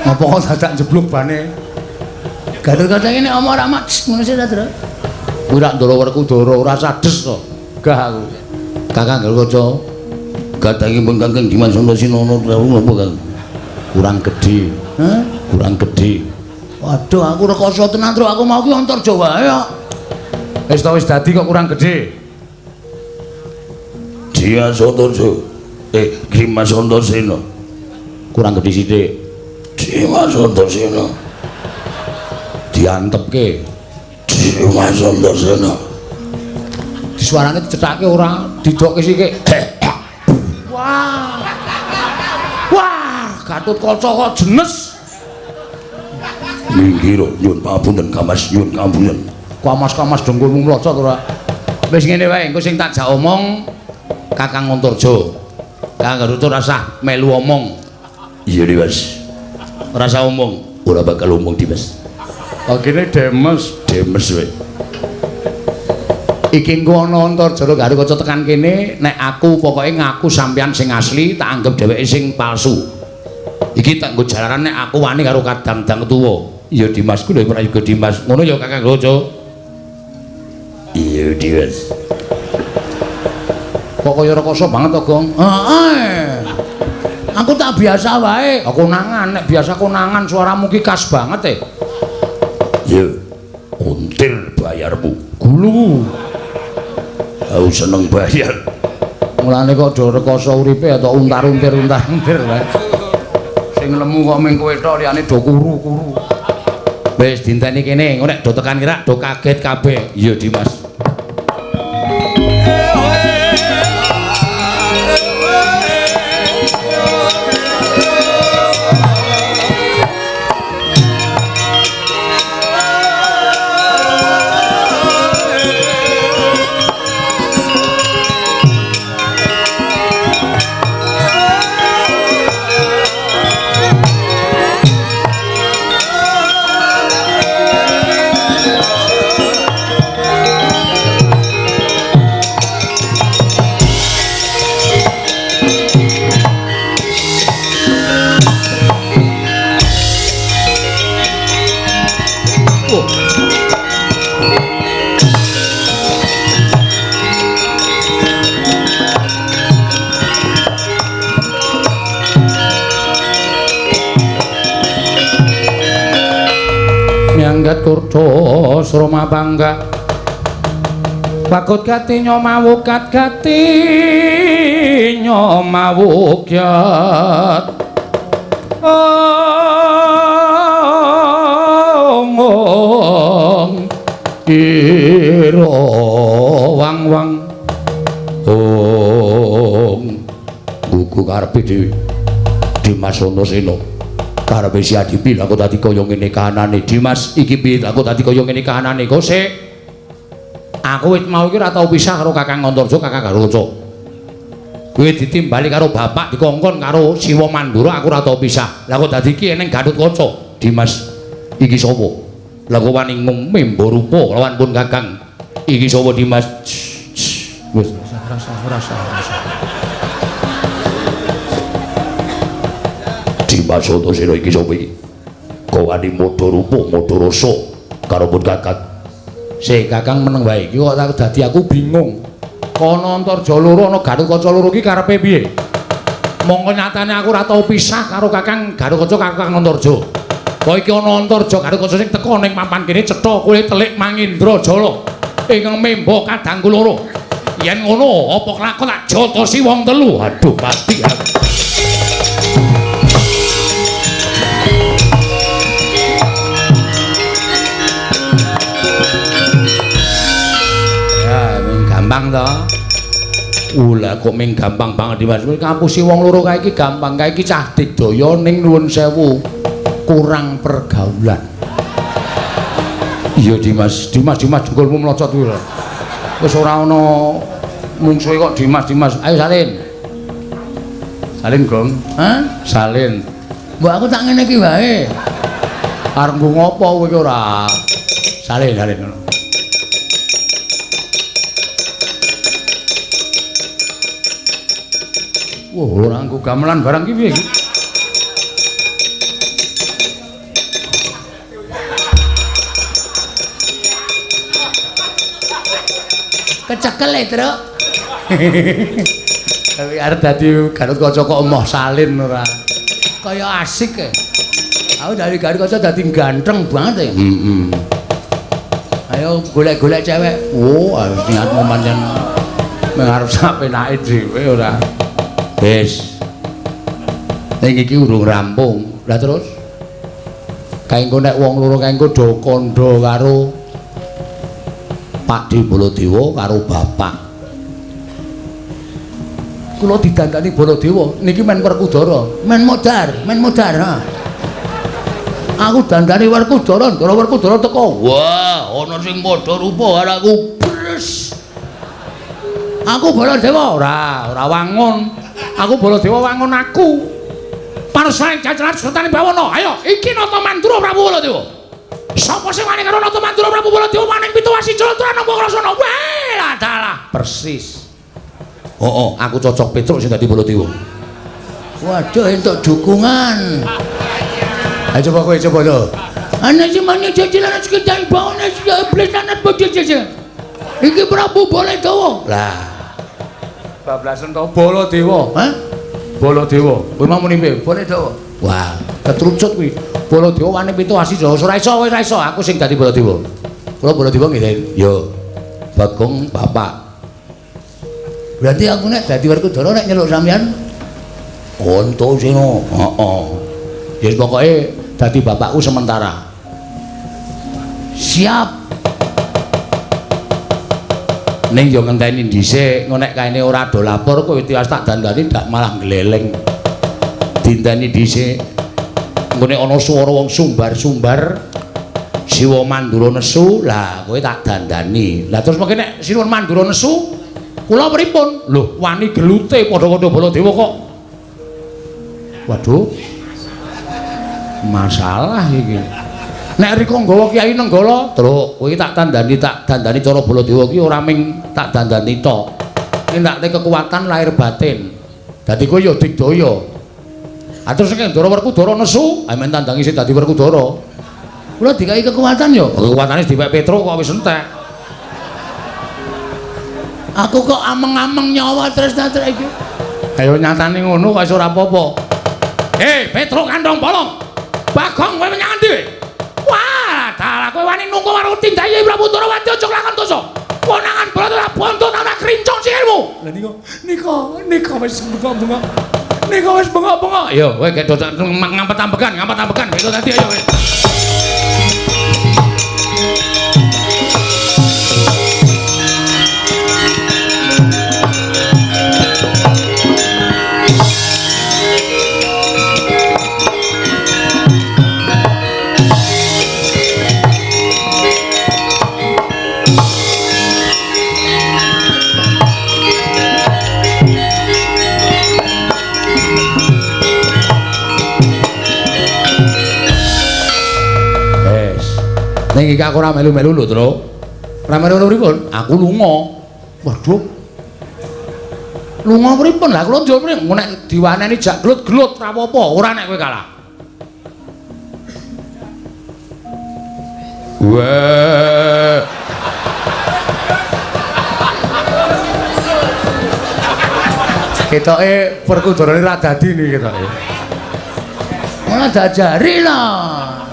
Ngapa kok dadak jeblok bane? Garukaca iki nek omong ora mak ngono sih ta, Tru? Kuwi rak ndara werku dara ora sades to. Gah aku. Kakang Garukaca gadangi pun Kakang Dimas Antasena napa Kang? Kurang gedhe. Hah? Kurang gedhe. Waduh, aku rekoso tenan, Tru. Aku mau ki Antarja wae kok. Wis to wis dadi kok kurang gedhe. Dimas Antarja. Dimas Antasena. Kurang gedhe sithik. Dimas Antasena. Diantepke. Dimas Antasena. Disuarane dicethake ora didokke sithik. Wah. Wah, Gatotkaca kok jenes. Minggir nyun pamunten Kamas nyun kampunten. Kamas dengkulmu mlocot ora. Wis ngene wae engko sing tak jak omong Kakang Antarja. Kakang Garukaca ora usah melu omong. Iya Dimas. Ora usah omong, ora bakal omong Dimas. Agene Demes wae. Iki engko ana Antarja karo Garukaca tekan kene, nek aku pokoke ngaku sampeyan sing asli, tak anggap dheweke sing palsu. Iki tak nggo jalaran nek aku wani karo kadang-dang tuwa. Iya Dimasku lho ora juga Dimas. Ngono ya Kakang Garukaca. Iya Dimas. Kok kaya rekoso banget to, Gong? Heeh. Aku tak biasa wae. Konangan nek biasa konangan suaramu ki khas banget Ya, untir bayarmu. Gulu. Aku seneng bayar. Mulane kok do rekoso uripe atau untar-untir wae. Sing lemu kok mung kowe tok liyane do kuru-kuru. Wis dinteni kene, engko nek do tekan kira do kaget kabeh. Iya, Dimas. Kurdo sroma bangga pakut gati nyomawukat gati nyomawukyat omong ira wang-wang buku karepe dhewe Dimas Antasena karepe si Adipi lha kok dadi kaya ngene kahanane Dimas iki piye lha kok dadi kaya ngene kahanane kok sik aku wit mau iki ora tau pisah karo Kakang Antarja Kakang Garuca kowe ditimbali karo bapak dikongkon karo Siwa Mandura aku ora tau pisah lha kok dadi iki eneng Gatotkaca Dimas iki sapa lha kok wani membo rupa lawan pun Kakang iki sapa Dimas wis rasa Dimas Antasena iki sapa iki? Kok wani modho rupa, modho rasa karo pun Kakang. Sik Kakang meneng wae iki kok dadi aku bingung. Kono Antarja loro ana Gatotkaca loro iki karepe piye? Mongko nyatane aku ora tau pisah karo Kakang Gatotkaca Kakang Antarja. Kok iki ana Antarja Gatotkaca sing teko ning papan kene cetha kowe telik Mangindrajala ingkang memba kadangku loro. Yen ngono apa kelakon tak jotosi wong telu. Aduh pasti aku. Gampang to. Ula kok ming gampang banget Dimas. Kampusi wong loro kae iki gampang kae iki cah digdaya ning nuwun sewu kurang pergaulan. Iya Dimas jengkolmu mlocot kuwi lho. Wis ora ana mungsuhe kok Dimas. Ayo salin. Salin, Gong. Hah? Salin. Mbok aku tak ngene iki wae. Arep ngopo kowe iki ora. Salin ngono. Wah, ora nggo gamelan barang ki piye iki? Kecekel e, Truk. Tapi arep dadi Gatotkaca kok emoh salin ora. Kaya asik e. Aku dari Gatotkaca dadi ganteng banget e. Ayo golek-golek cewek. Oh, harus niatmu pancen mengarep sapenake dhewe ora. Wis. Ning iki urung rampung. Lah terus? Kaengko nek wong loro kaengko do kandha karo Pakde Baladewa karo bapak. Kula didandani Baladewa niki men Werkudara, men modar ha. Aku dandani Werkudara, Ndara Werkudara teko. Wah, ana sing padha rupa karo aku. Bres. Aku Baladewa ora wangun. Aku Baladewa wangun aku. Parsaing jajaran Sultan Bawana. Ayo, iki Nata Mandura Prabu Baladewa. Sapa sing wani karo Nata Mandura Prabu Baladewa maning pituwasi Jalatrana Namokrasana. Wah, dalah persis. Oh, aku cocok Petruk sing dadi Baladewa. Waduh, entuk dukungan. Ayo coba kowe coba to. Ana sing maning jajaran Sultan Bawana iblis sanad bodho jajan. Iki Prabu Baladewa. Lah bablasan to Baladewa, ha? Baladewa. Kowe mau muni piye? Baladewa. Wah, ketrucut kuwi. Baladewa wani pitu asih Jawa. Ora iso, ora iso. Aku sing dadi Baladewa. Kula Baladewa nggih, Den. Yo. Bagong bapak. Berarti aku nek dadi Werkudara nek nyeluk sampean Antasena. Heeh. Ya pokoke dadi bapakku sementara. Siap. Ning yo ngenteni dhisik, ngono nek kaene ora do lapor kowe tiwas tak dandani dak malah gleleng. Dinteni dhisik. Nggone ana swara wong sumbar-sumbar Siwa Mandura nesu, lah kowe tak dandani. Lah terus mengke nek Sinuwun Mandura nesu, kula pripun? Lho, wani gelute padha-padha Baladewa kok. Waduh. Masalah iki. Nek rika nggawa Kyai Nenggala, Truk, kowe tak dandani cara Baladewa ki ora ming tak dandani tok. Nindakne kekuatan lahir batin. Dadi kowe ya digdaya. Ah terus nek Ndara Werkudara nesu, amen tandangi sing dadi Werkudara. Kula dikai kekuatan ya. Kekuatane diwek Petro kok wis entek. Aku kok ameng-ameng nyawa terus iki. Ayo nyatane ngono kok wis ora apa-apa. Petro kandhong bolong. Bagong kowe menyang ndi? Wah, dalah kowe wani nunggu karo tindayi Prabu Ndarawati aja lakon dosa. Konangan Baladewa bontut ana krincong sikilmu. Lah nika wis bengok-bengok. Nika wis bengok-bengok. Yo, kowe gek ngampet ambekan itu tadi ayo kowe. Ning iki aku ora melu-melu lho, Tru. Ora melu pripun? Aku lunga. Waduh. Lunga pripun? Lah kula njur mrene nek diwaneni jak glut-glut ora apa-apa, ora nek kowe kalah. Wah. Ketoke Werkudarane ra dadi niki ketoke. Ora dajari lah.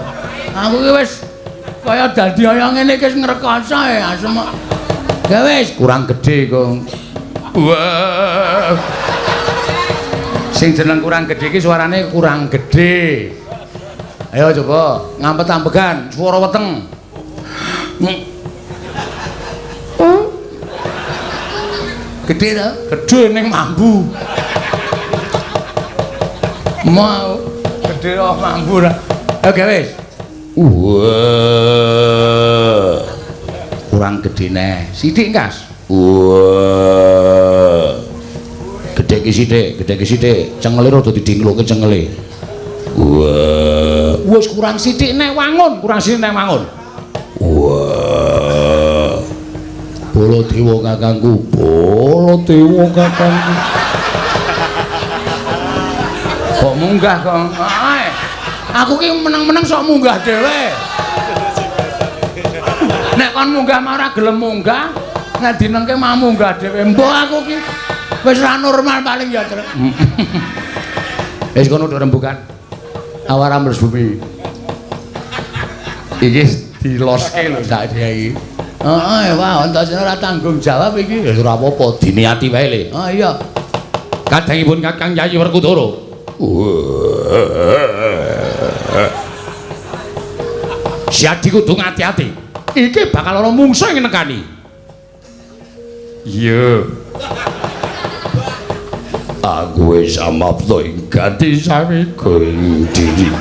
Aku ki wis kaya dadi kaya ngene iki ngrekoso ya asem. Ya wis kurang gedhe kok. Wah. Sing jeneng kurang gedhe iki suarane kurang gedhe. Ayo coba ngampet ambegan swara weteng. Gedhe ta? Gedhe ning mambu. Mau gedhe kok mambu ra. Oke wis. Wah. Kurang gedhe neh. Sithik, Kas. Wah. Gedhe ki sithik. Cengele rada didingloke cengele. Wah. Wis kurang sithik neh wangun, Wah. Baladewa kakangku. Kok munggah kok. Aku ki meneng-meneng sok munggah dhewe. Nek kon munggah ora gelem munggah, nek dinengke mau munggah dhewe. Mbok aku ki wis ra normal paling ya, Truk. Wis kono nduk rembugan. Awara mlebu bumi. Iki diloske lho sak iki. Heeh, wah, Antasena ora tanggung jawab iki. Ya ora apa-apa, diniati wae le. Oh iya. Kadangipun Kakang Yayi Werkudara. Siadi kudu ngati-ati. Iki bakal ana mungsuh sing nekani. Iya. Aku wis samapta ing gati sawiko ing diri.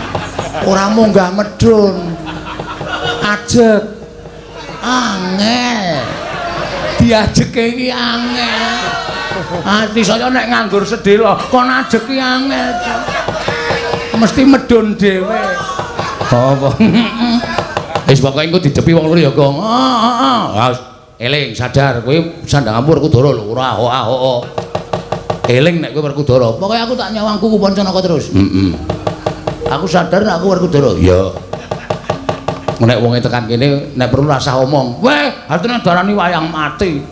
Ora munggah medhun. Ajeg. Angel. Diajeke iki angel. Ati saya nek nganggur sedhela kon ajeki angel. Mesti medhun dhewe. Apa? Wis pokoke engko didepi wong loro ya, Gong. Heeh. Eling sadar kowe sandhanganmu Werkudara lho, ora ho-ho. Eling nek kowe Werkudara. Pokoke aku tak nyawangku ku Pancanaka terus. Heeh. Aku sadar nek aku Werkudara. Iya. Nek wonge tekan kene nek perlu rasah omong. Weh, artine darani wayang mati.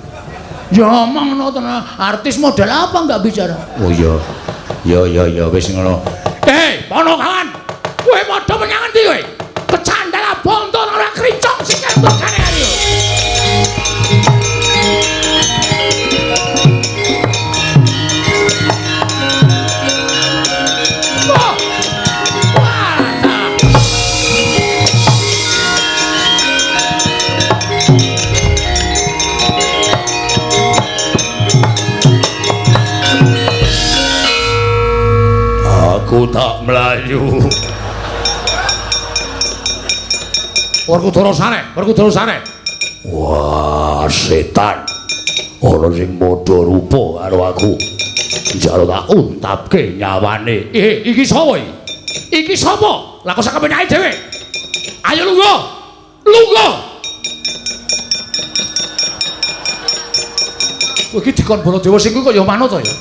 Ya omong ngono tenan. Artis model apa enggak bicara? Oh iya. Ya wis ngono. Ponokawan. Kowe padha menyang endi kowe? Kecandala bontot ora krincong sing kembangane ayo. Aku tak melayu. Werkudara sane. Wah, setan. Ana sing padha rupa karo aku. Njaluk tak untapke nyawane. Iki sapa iki? Iki sapa? Lah kok sak kepenyake dhewe. Ayo lungguh. Kowe iki dikon Baladewa sing kuwi kok ya manut to ya.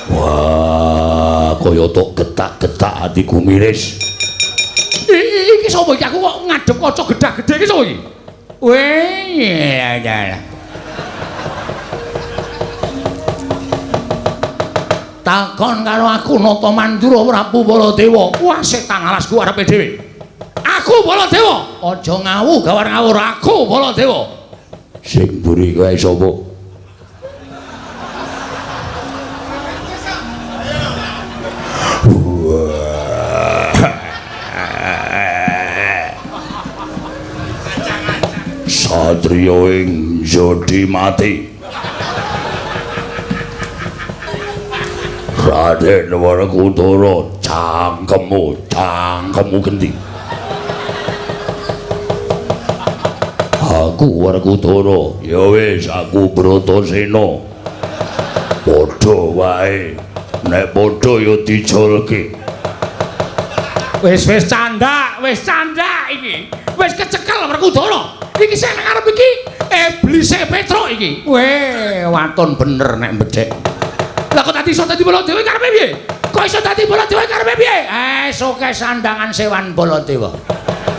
Wah, kaya tok getak-getak atiku miris. Iki sapa iki? Aku kok ngadep kaca gedhe-gedhe iki sapa iki? Weh, takon karo aku Nata Mandura Prabu Baladewa. Wah, setan alasku arepe dhewe. Aku Baladewa. Aja ngawu gawar-ngawur aku Baladewa. Sing mburi kowe sapa? Satria ing Jodi mati. Raden Werkudara, cangkemmu gendi. Aku Werkudara, ya wis aku Bratasena. Padha wae, nek padha ya dijolke. Wis candak iki. Wis kecekel Werkudara. Iki sing nang arep iki iblise Petruk iki. Weh, waton bener nek mbedhek. Lah kok dadi iso dadi Baladewa karepe piye? Kok iso dadi Baladewa karepe piye? Soke sandangan sewan Baladewa.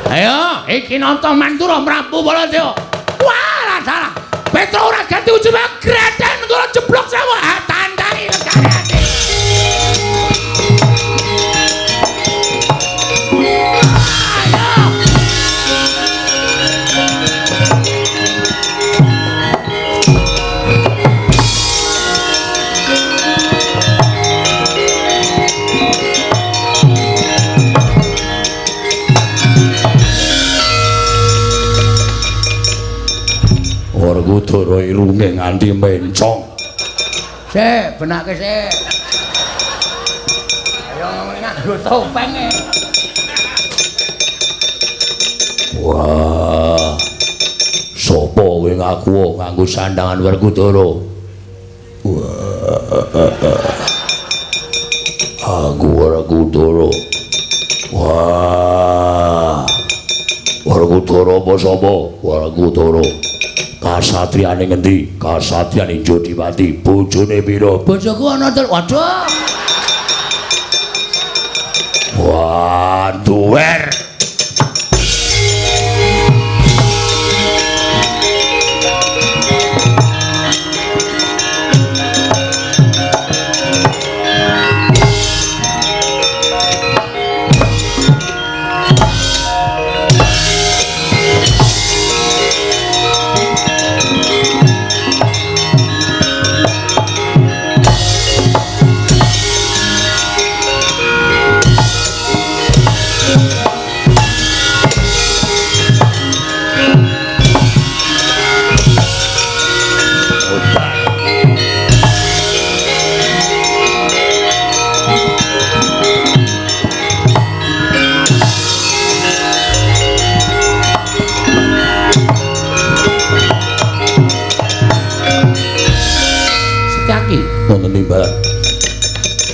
Ayo, iki Nata Mandura Prabu Baladewa. Walah dalah. Petruk ora ganti ujube greten kula jeblok sama tandangi negare ati. Werkudara irunge nganti mencong. Sik, benake sik. Ayo nganggo topenge. Wah. Sopo kowe ngaku nganggo sandangan Werkudara? Wah. Aku Werkudara. Wah. Werkudara apa sapa? Werkudara. Kasatriyane ngendi? Kasatriyane Jodiwati. Bojone pira? Bojoku ana tel. Waduh. Wah, duwer.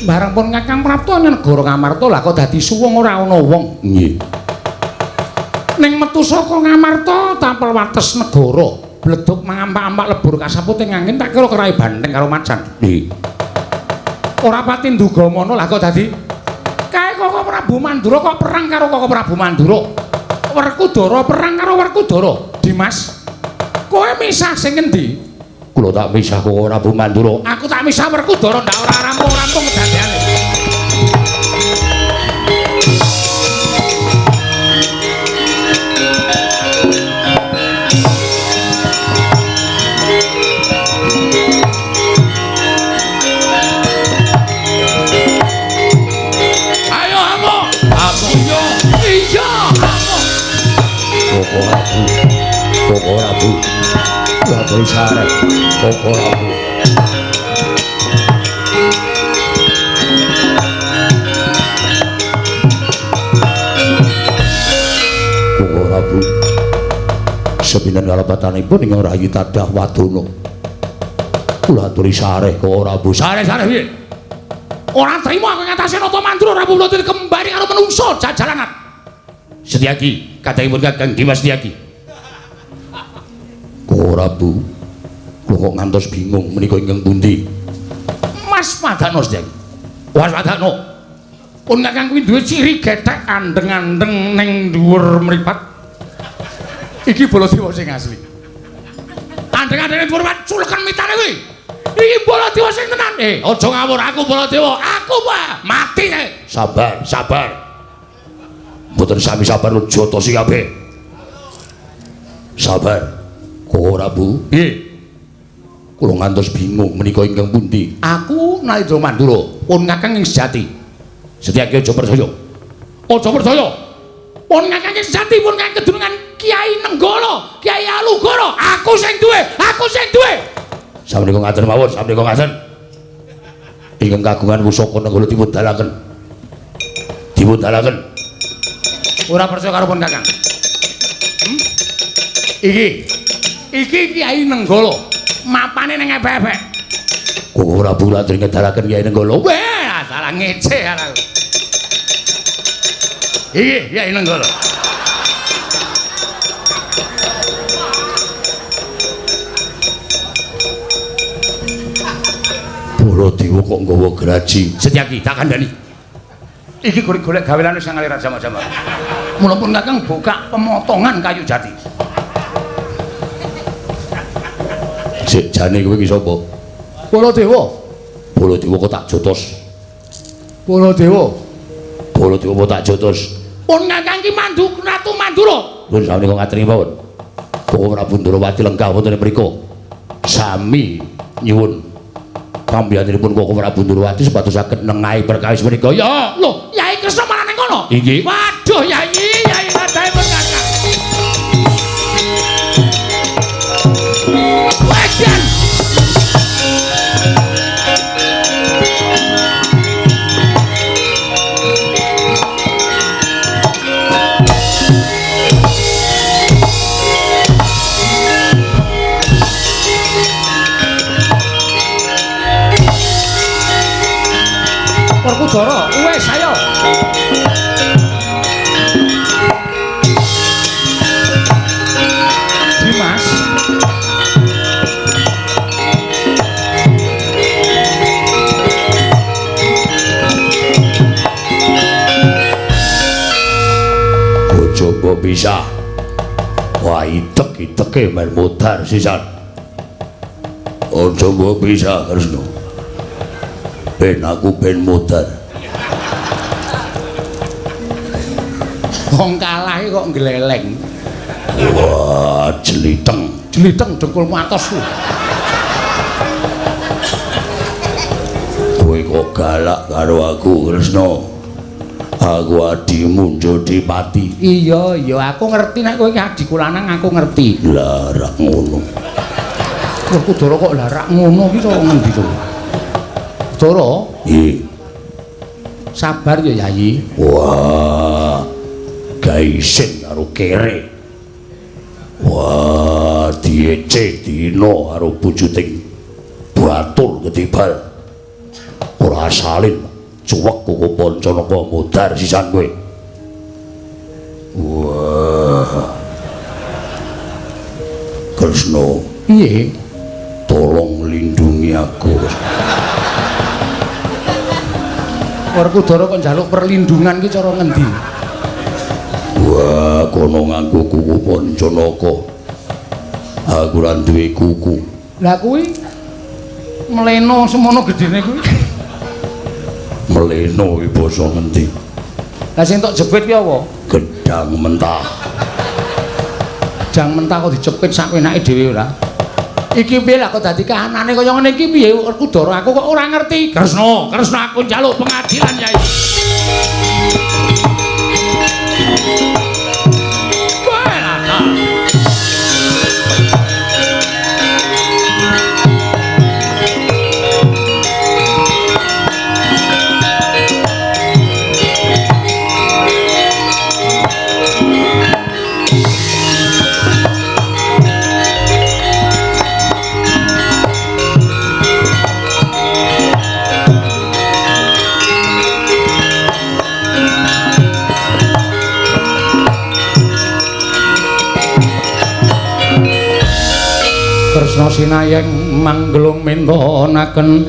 Barang pun Kakang Prapta ing negara Ngamarta lah kok dadi suwung ora ana wong. Nggih. Ning metu saka Ngamarta tampel wates negara, bleduk mangampak-ampak lebur kasaput ing angin tak kira kerai banteng karo macan. Nggih. Ora pati nduga mono lah kok dadi kae Koko Prabu Mandura kok perang karo Koko Prabu Mandura. Werkudara perang karo Werkudara. Dimas, kowe misah sing endi? Kula tak misah Koko Prabu Mandura. Aku tak misah Werkudara ndak ora rampung-rampung kedadeane. Wadul sarep Koko Rabu. Koko Rabu. Sepinten kalepatanipun ing rayi tadah Wadana. Kula aturi sareh Koko Rabu. Sareh piye? Ora trima aku ngatasi nata mandura Rabu kula kembali karo menungso jajalanan. Setyaki, kadangipun Kakang Dimas Setyaki. Koko Rabu. Kula kok ngantos bingung menika ingkang pundi? Mas Madana Setyaki. Mas Madana. Pun Kakang kuwi duwe ciri gethek andeng-andeng ning dhuwur mripat. Iki Baladewa sing asli. Andeng-andeng dhuwur mripat culekan mitane kuwi. Iki Baladewa sing tenan. Aja ngawur aku Baladewa. Aku Pak mati. Sabar, sabar. Mboten sami sabar jotosi kabeh. Sabar. Koko Rabu. Nggih. Kula ngantos bingung menika ingkang pundi. Aku Nalendra Mandura, pun Kakang ing sejati. Setyaki aja percaya. Aja percaya. Pun Kakang ing sejati pun Kakang kedunungan Kiai Nenggala, Kiai Alugara. Aku sing duwe, aku sing duwe. Sameneika ngaten mawon, sameneika ngaten. Ingkang kagungan pusaka Nenggala dipun dalaken. Dipun dalaken. Ora percaya karo pun Kakang. Iki Kiai Nenggala. Mapane ning ebek-ebek. Kok ora bulat ngedalaken Kiai Nenggala. Weh, asal ngece aku. Iki Kiai Nenggala. Baladewa kok nggawa graji. Setyaki tak kandhani. Iki golek gaweane sing aliran sama-sama. Mula pun Kakang buka pemotongan kayu jati. Sik jane kowe iki sapa? Baladewa. Baladewa kok tak jotos. Baladewa. Baladewa kok tak jotos. Pun Kakang ki Ratu Mandura. Nuwun sawenika ngaturi mawon. Koko Prabu Ndrawati lenggah wonten mriku. Sami nyuwun pambiyanipun Koko Prabu Ndrawati supados saged nengahi perkawis menika. Ya, lho, Yai Kresna malah ning kono. Inggih. Waduh, Yai kadhaipun Kakang. Wajan. Werkudara, wis ayo. Dimas. Coba bisa. Wah, itek-iteke men modar sisan. Coba bisa Kresna. Ben aku ben modar. Wong kalah kok gleleng. Wah, jeliteng dengkulmu atos ku. Kowe kok galak karo aku Kresna. Aku adimu Jodipati. Iya, aku ngerti nek kowe iki adiku lanang aku ngerti. Lah rak ngono. Werkudara kok larak ngono iki cara ngendi to? Dara? Nggih. Sabar ya, Yayi. Wah. Gaisen karo kere. Wah, diece dina karo bojoting batur ketibal. Ora salin cuwek kok Pancanaka modar sisan kowe. Wah. Kresna. Piye? Tolong lindungi aku. Werkudara kok njaluk perlindungan ki cara ngendi? Wah, kono nganggo kuku Pancanaka. Aku ora duwe kuku. Lah kuwi mleno semono gedene kuwi. Mleno iki basa ngendi? Lah sing tok jepit ki apa? Gedang mentah. Gedang mentah kok dicepit sak enake dhewe ora? Iki piye lah kok dadi kahanane kaya ngene iki piye Werkudara aku kok ora ngerti. Kresna aku njaluk pengadilan Yai. Kresna sinayeng manggelung mintonaken.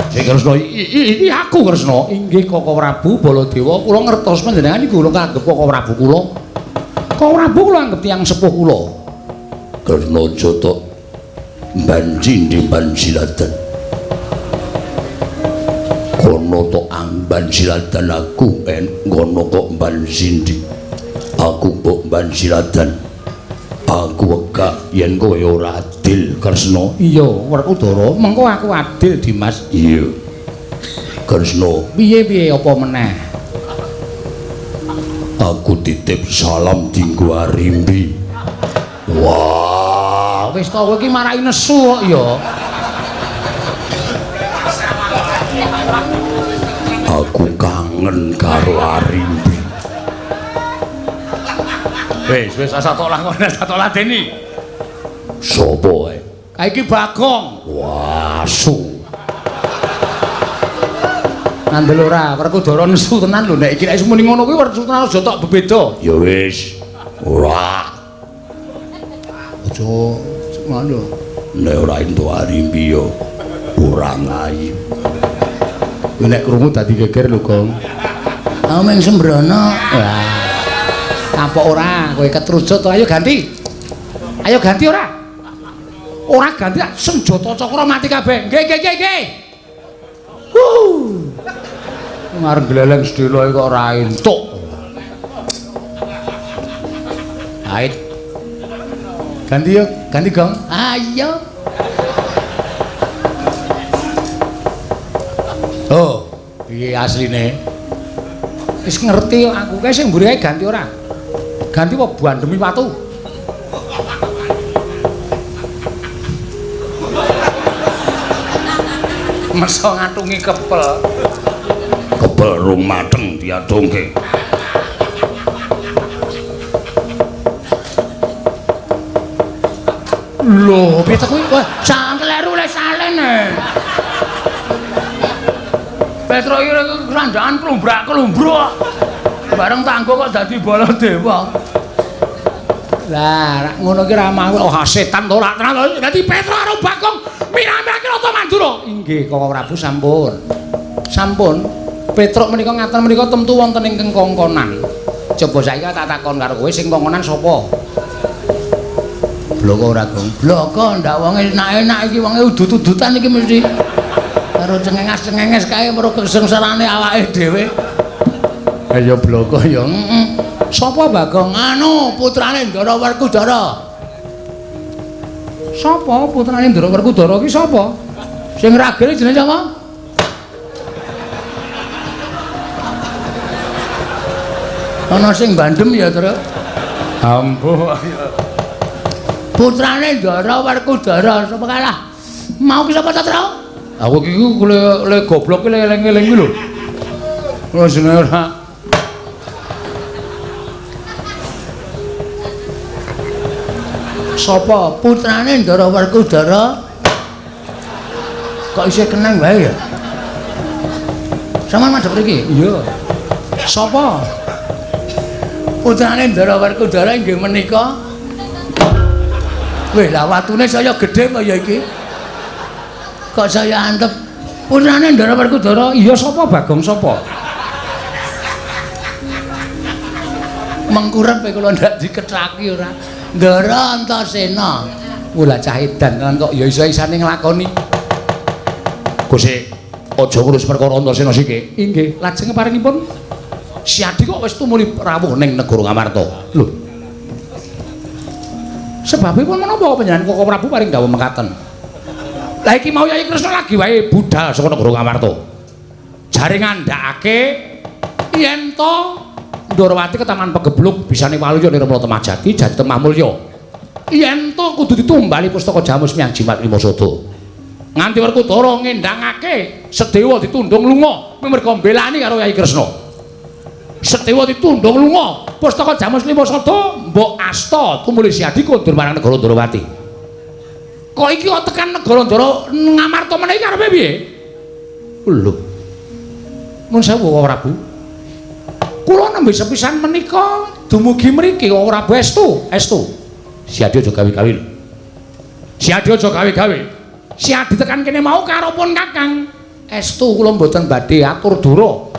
Sing Kresna iki aku Kresna. Inggih Koko Prabu Baladewa, kula ngertos panjenengan iku kula kanggep Koko Prabu kula. Koko Prabu kula anggap tiyang sepuh kula. Kresna Jata banji di banjiladan. Kono to amban siladan aku ngono kok banjindi. Aku kok banjiladan. Aku wegah yen kowe ora adil Kresna. Iya, Werkudara, mengko aku adil Dimas. Iya. Kresna, Piye-piye apa meneh? aku titip salam dinggo Arimbi. Wah, wis ta kowe iki marai nesu kok ya. Aku kangen karo Arimbi. Wis satok lakone satok ladeni. Sopo ae? Ka iki Bagong. Wasu. Ngandel ora, Werkudara nesu tenan lho nek iki nek muni ngono kuwi Werkudara aja tok bebeda. Ya wis. Ora. Aja ngono. Nek ora entuk Arimbi yo ora ngayu. Kuwi nek krungu dadi geger lho, Gong. Ameng sembrono. Wah. Kapok ora, kowe ketrujut to, ayo ganti. Ayo ganti ora? Ora ganti senjata cakra mati kabeh. Nggih. Ngarep gleleng sedelo kok ora entuk. Ait. Ganti yo, ganti Gong. Ayo. Oh, piye asline? Wis ngerti kok aku kae sing mburi kae ganti ora? Ganti kok bandemi watu. Masa ngatungi kepel. Kepel rung mateng diadongke. Lho, piye to kuwi? Wah, sak kleru le salen. Petro iki randangan klumbrak-klumbruk. Bareng tanggo kok dadi Baladewa. Lah, ngono ki ra mau setan to ora tenan. Dadi Petro karo Bagong mirame-mirake Rata Mandura. Inggih, Koko Prabu sampun. Sampun. Petruk menika ngaten menika temtu wonten ing kongkonan. Coba saiki tak takon karo kowe sing kongkonan sapa? Bloko ora, Gong. Bloko ndak wong enak-enak iki wonge udut-udutan iki mesti karo cengenges-cengenges kae mergo kesengsarane awake dhewe. Ayo bloko ya. Sapa Bagong? Anu putrane Ndara Werkudara. Sapa putrane Ndara Werkudara ki sapa? Sing ragil jenenge sapa? Ana sing bandem ya, Tru. Ampuh. Putrane Ndara Werkudara sapa kalah? Mau ki sapa ta, Tru? Aku ki le goblok ki eling-eling ki lho. Ora jenenge ora. Sapa putrane Ndara Werkudara? Kok isih kenang wae ya? Sampeyan madhep mriki? Iya. Sapa? Putrane Ndara Werkudara inggih menika. Weh, lah watune saya gedhe kaya iki. Kok saya antep putrane Ndara Werkudara? Iya sapa Bagong sapa? Mengkurep kula ndak dikethaki ora. Ndara Antasena. Mula cah edan kan kok ya iso-isane nglakoni. Gusti, aja ngurus perkara Antasena siki. Inggih, lajeng paringipun Si Adi kok wis tumuli rawuh ning negara Ngamarta. Lho. Sebabipun menapa panjenengan Koko Prabu paring dawuh mekaten? Lah iki mau Yayi Kresna lagi wae budal saka negara Ngamarta. Jare ngandhakake yen to Ndarawati ketaman pegebluk bisane waluya nirmala temajati jati temah mulya. Yen to kudu ditumbali pustaka Jamus Miang Jimat Limasada. Nganti Werkudara ngendhangake Sedewa ditundung lunga merga mbelani karo Yayi Kresna. Sedewa ditundung lunga pustaka Jamus Limasada mbok asta tumuli Si Adi kondur marang negara Ndarawati. Kok iki kok tekan negara Ngamarta meneh karepe piye? Lho. Nuwun sewu Koko Prabu. Kula nembe sepisan menika dumugi mriki Koko Prabu estu. Si Adi aja gawe-gawe lho. Si Adi aja gawe-gawe. Si Adi tekan kene mau karo pun Kakang. Estu kula mboten badhe atur dura.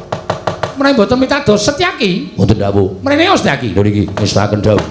Menawi mboten mitados Setyaki. Mboten dawuh. Mrene Setyaki. Lho niki ngestaken dawuh.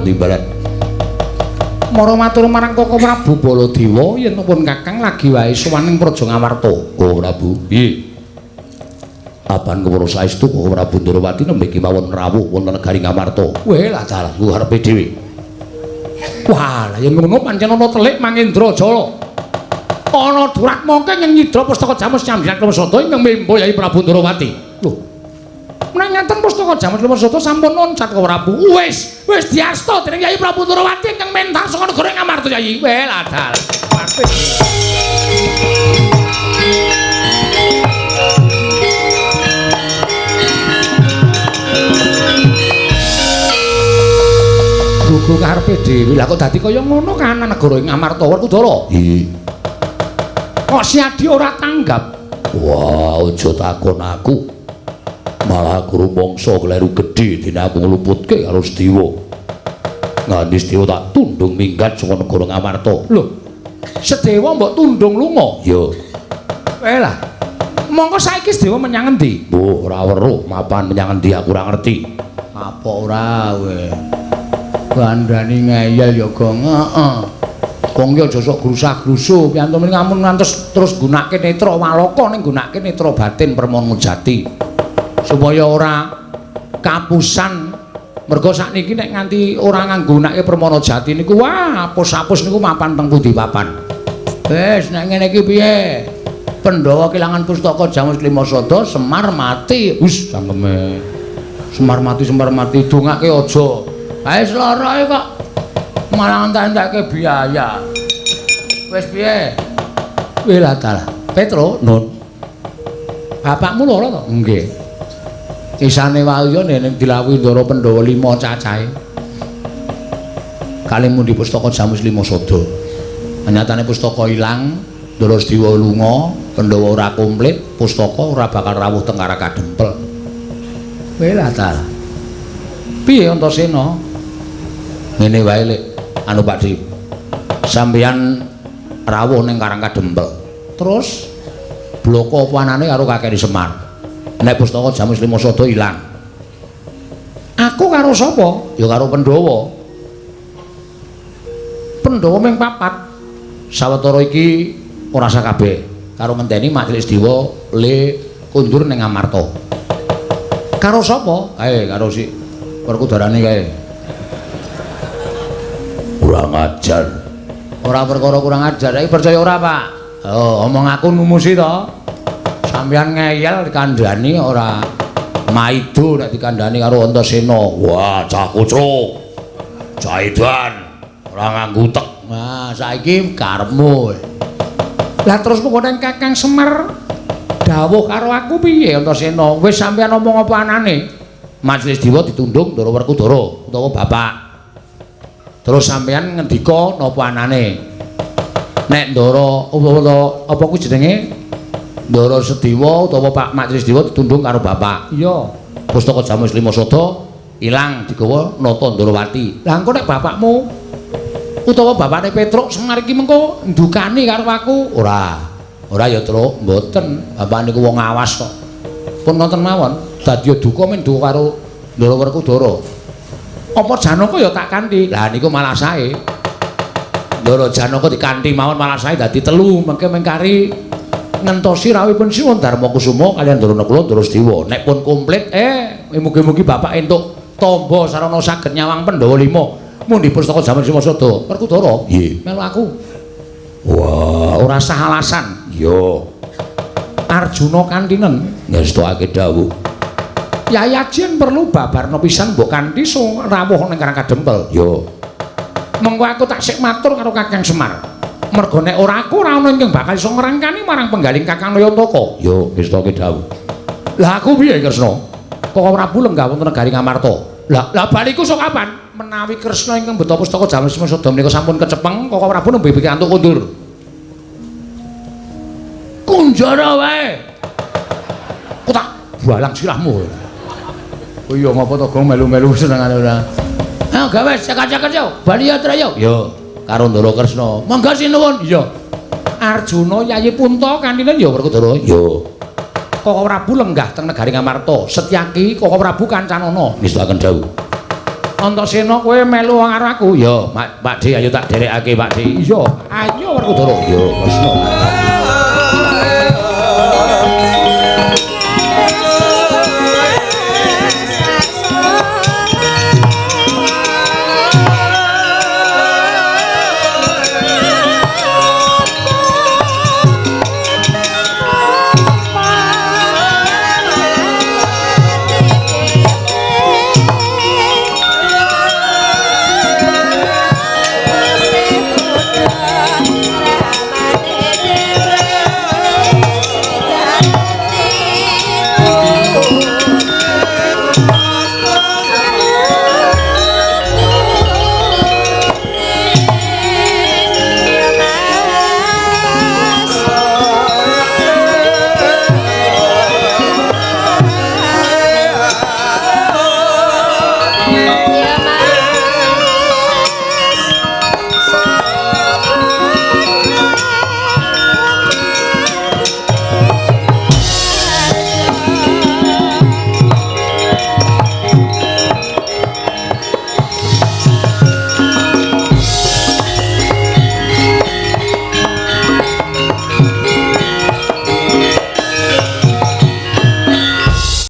Timbalan. Mara matur marang Koko Prabu Baladewa yen pun Kakang lagi wae sowaning Praja Ngamarta. Koko Prabu. Piye? Apan kawula saestu Koko Prabu Ndrawati nembe kemawon rawuh wonten negari Ngamarta. Weh lah dalah ku karepe dhewe. Wah, lah yen ngono pancen ana telik Mangendra Jala. Ana durak mongke yen nyidra pustaka Jamus Nyambrak Lemsada ingkang mimbo Yai Prabu Ndrawati. Lho. Menawi ngaten pustaka Jamus Lemsada sampun noncat Koko Prabu. Wis diasta dening Yai Prabu Ndrawati ingkang mentar saka negara Ngamarta Yai. Weh lah dalah. Gugu karepe dhewe lah kok dadi kaya ngono kan negara ing Ngamarta Werkudara. Nggih. Kok si Adi ora tanggap? Wah, aja takon aku. Malah aku rumangsa kleru gedhe dene aku ngluputke karo Sedewa. Nganti Sedewa tak tundung minggat saka negara Ngamarta. Lho. Sedewa mbok tundung lunga? Iya. Lah. Mongko saiki Sedewa menyang endi? Mbok ora weruh mapan menyang endi aku ora ngerti. Apa ora we? Bandani ngeyel ya gong. Heeh. Wong ki aja sok grusah-grusuh, piantun mrene ngamun ngantos terus gunakake netra walaka ning gunakake netra batin Permana Jati. Supaya ora kapusan. Mergo sakniki nek nganti ora nganggunake Permana Jati niku wah, apus-apus niku mapan teng pundi papan. Wis nek ngene iki piye? Pandhawa kelangan pustaka Jamus Klimasada, Semar mati. Wis cangkeme. Semar mati dongake aja. Ae sloroe kok malah entek-entekke biaya. Wis piye? Wis lah dalah. Petro, Nun. Bapakmu lara to? Nggih. Isane wae yo nek dilawuhi Ndara Pandhawa 5 cacahe. Kalih mundi pustaka Jamus Klimasada. Nyatane pustaka ilang, Ndara Sedewa lunga, Pandhawa ora komplit, pustaka ora bakal rawuh teng Karakadempel. Wis lah dalah. Piye Antasena? Ngene wae Lek. Anu Pakdi, sampeyan rawuh ning Karakadempel. Terus bloko apa anane karo Kakeni Semar. Nek pustaka Jamus Klimasada ilang. Aku karo sapa? Ya karo Pandhawa. Pandhawa ming 4. Sawetara iki ora sakabeh. Karo ngenteni Majelis Dewa le kundur ning Ngamarta. Karo sapa? Kae karo si Werkudarane kae. Kurang ajar. Ora perkara kurang ajar, iki percaya ora, Pak? Oh, omong aku numusi to. Sampeyan ngeyel dikandhani ora maido nek dikandhani karo Antasena. Wah, cah kucuk. Cah edan. Ora nganggo utek. Nah, saiki karepmu. Lah terus pokoke Kakang Semar dawuh karo aku piye Antasena? Wis sampeyan omong apa anane? Majelis Dewa ditundung Ndara Werkudara utawa bapak. Terus sampeyan ngendika napa anane? Nek Ndara apa kuwi jenenge? Ndara Sedewa utawa Pak Majelis Dewa ditundung karo bapak. Iya. Pustaka Jamus Klimasada ilang digawa nata Ndarawati. Lah engko nek bapakmu utawa bapakne Petruk Semar iki mengko ndukani karo aku? Ora. Ora ya, Truk, mboten. Bapak niku wong awas kok. Pun ngoten mawon, dadi duka men duka karo Ndara Werkudara. Apa Janaka ya tak kanthi. Lah niku malah sae. Ndara Janaka dikanthi mawon malah sae dadi 3 mengke mengkari ngentosi rawuhipun Sinuwun Darmakusuma kaliyan Ndara Nakula Ndara Sedewa. Nek pun komplit mugi-mugi Bapak entuk tamba sarana saged nyawang Pandhawa 5 mundi pustaka jaman Simasada. Werkudara, nggih, melu aku. Wah, ora sah alasan. Iya. Arjuna kantinen ngestokake dawuh. Yai Ajen perlu babarna pisan mbok kanthi rawuh ning Karang Kadempel. Yo. Mengko aku tak sik matur karo Kakang Semar. Mergo nek ora aku ora ana ingkang bakal iso ngrangkani marang penggaling Kakang Nayantaka. Yo, ngestokake dawuh. Lah aku piye Kresna? Koko Prabu lenggah wonten negari Ngamarta. Lah baliku sok kapan? Menawi Kresna ingkang beta pustaka jaman Simasada menika sampun kecepeng, Koko Prabu nembe pikantuk kundur. Kunjara wae. Kok tak balang sirahmu. Oh iya ngapa to gong melu-melu senengane ora. Ha gawe cekak-cekak yo, bali yatra yo. Yo, karo Ndara Kresna. Monggo sinuwun. Iya. Arjuna Yayi Punta kantine yo Werkudara. Yo. Koko Prabu lenggah teng negari Ngamarta. Setyaki Koko Prabu Kancanana. Nistakaken dawuh. Antasena kowe melu karo aku. Yo, Pak Di ayo tak derekake Pak Di. Iya. Ayo Werkudara. Yo, Kresna.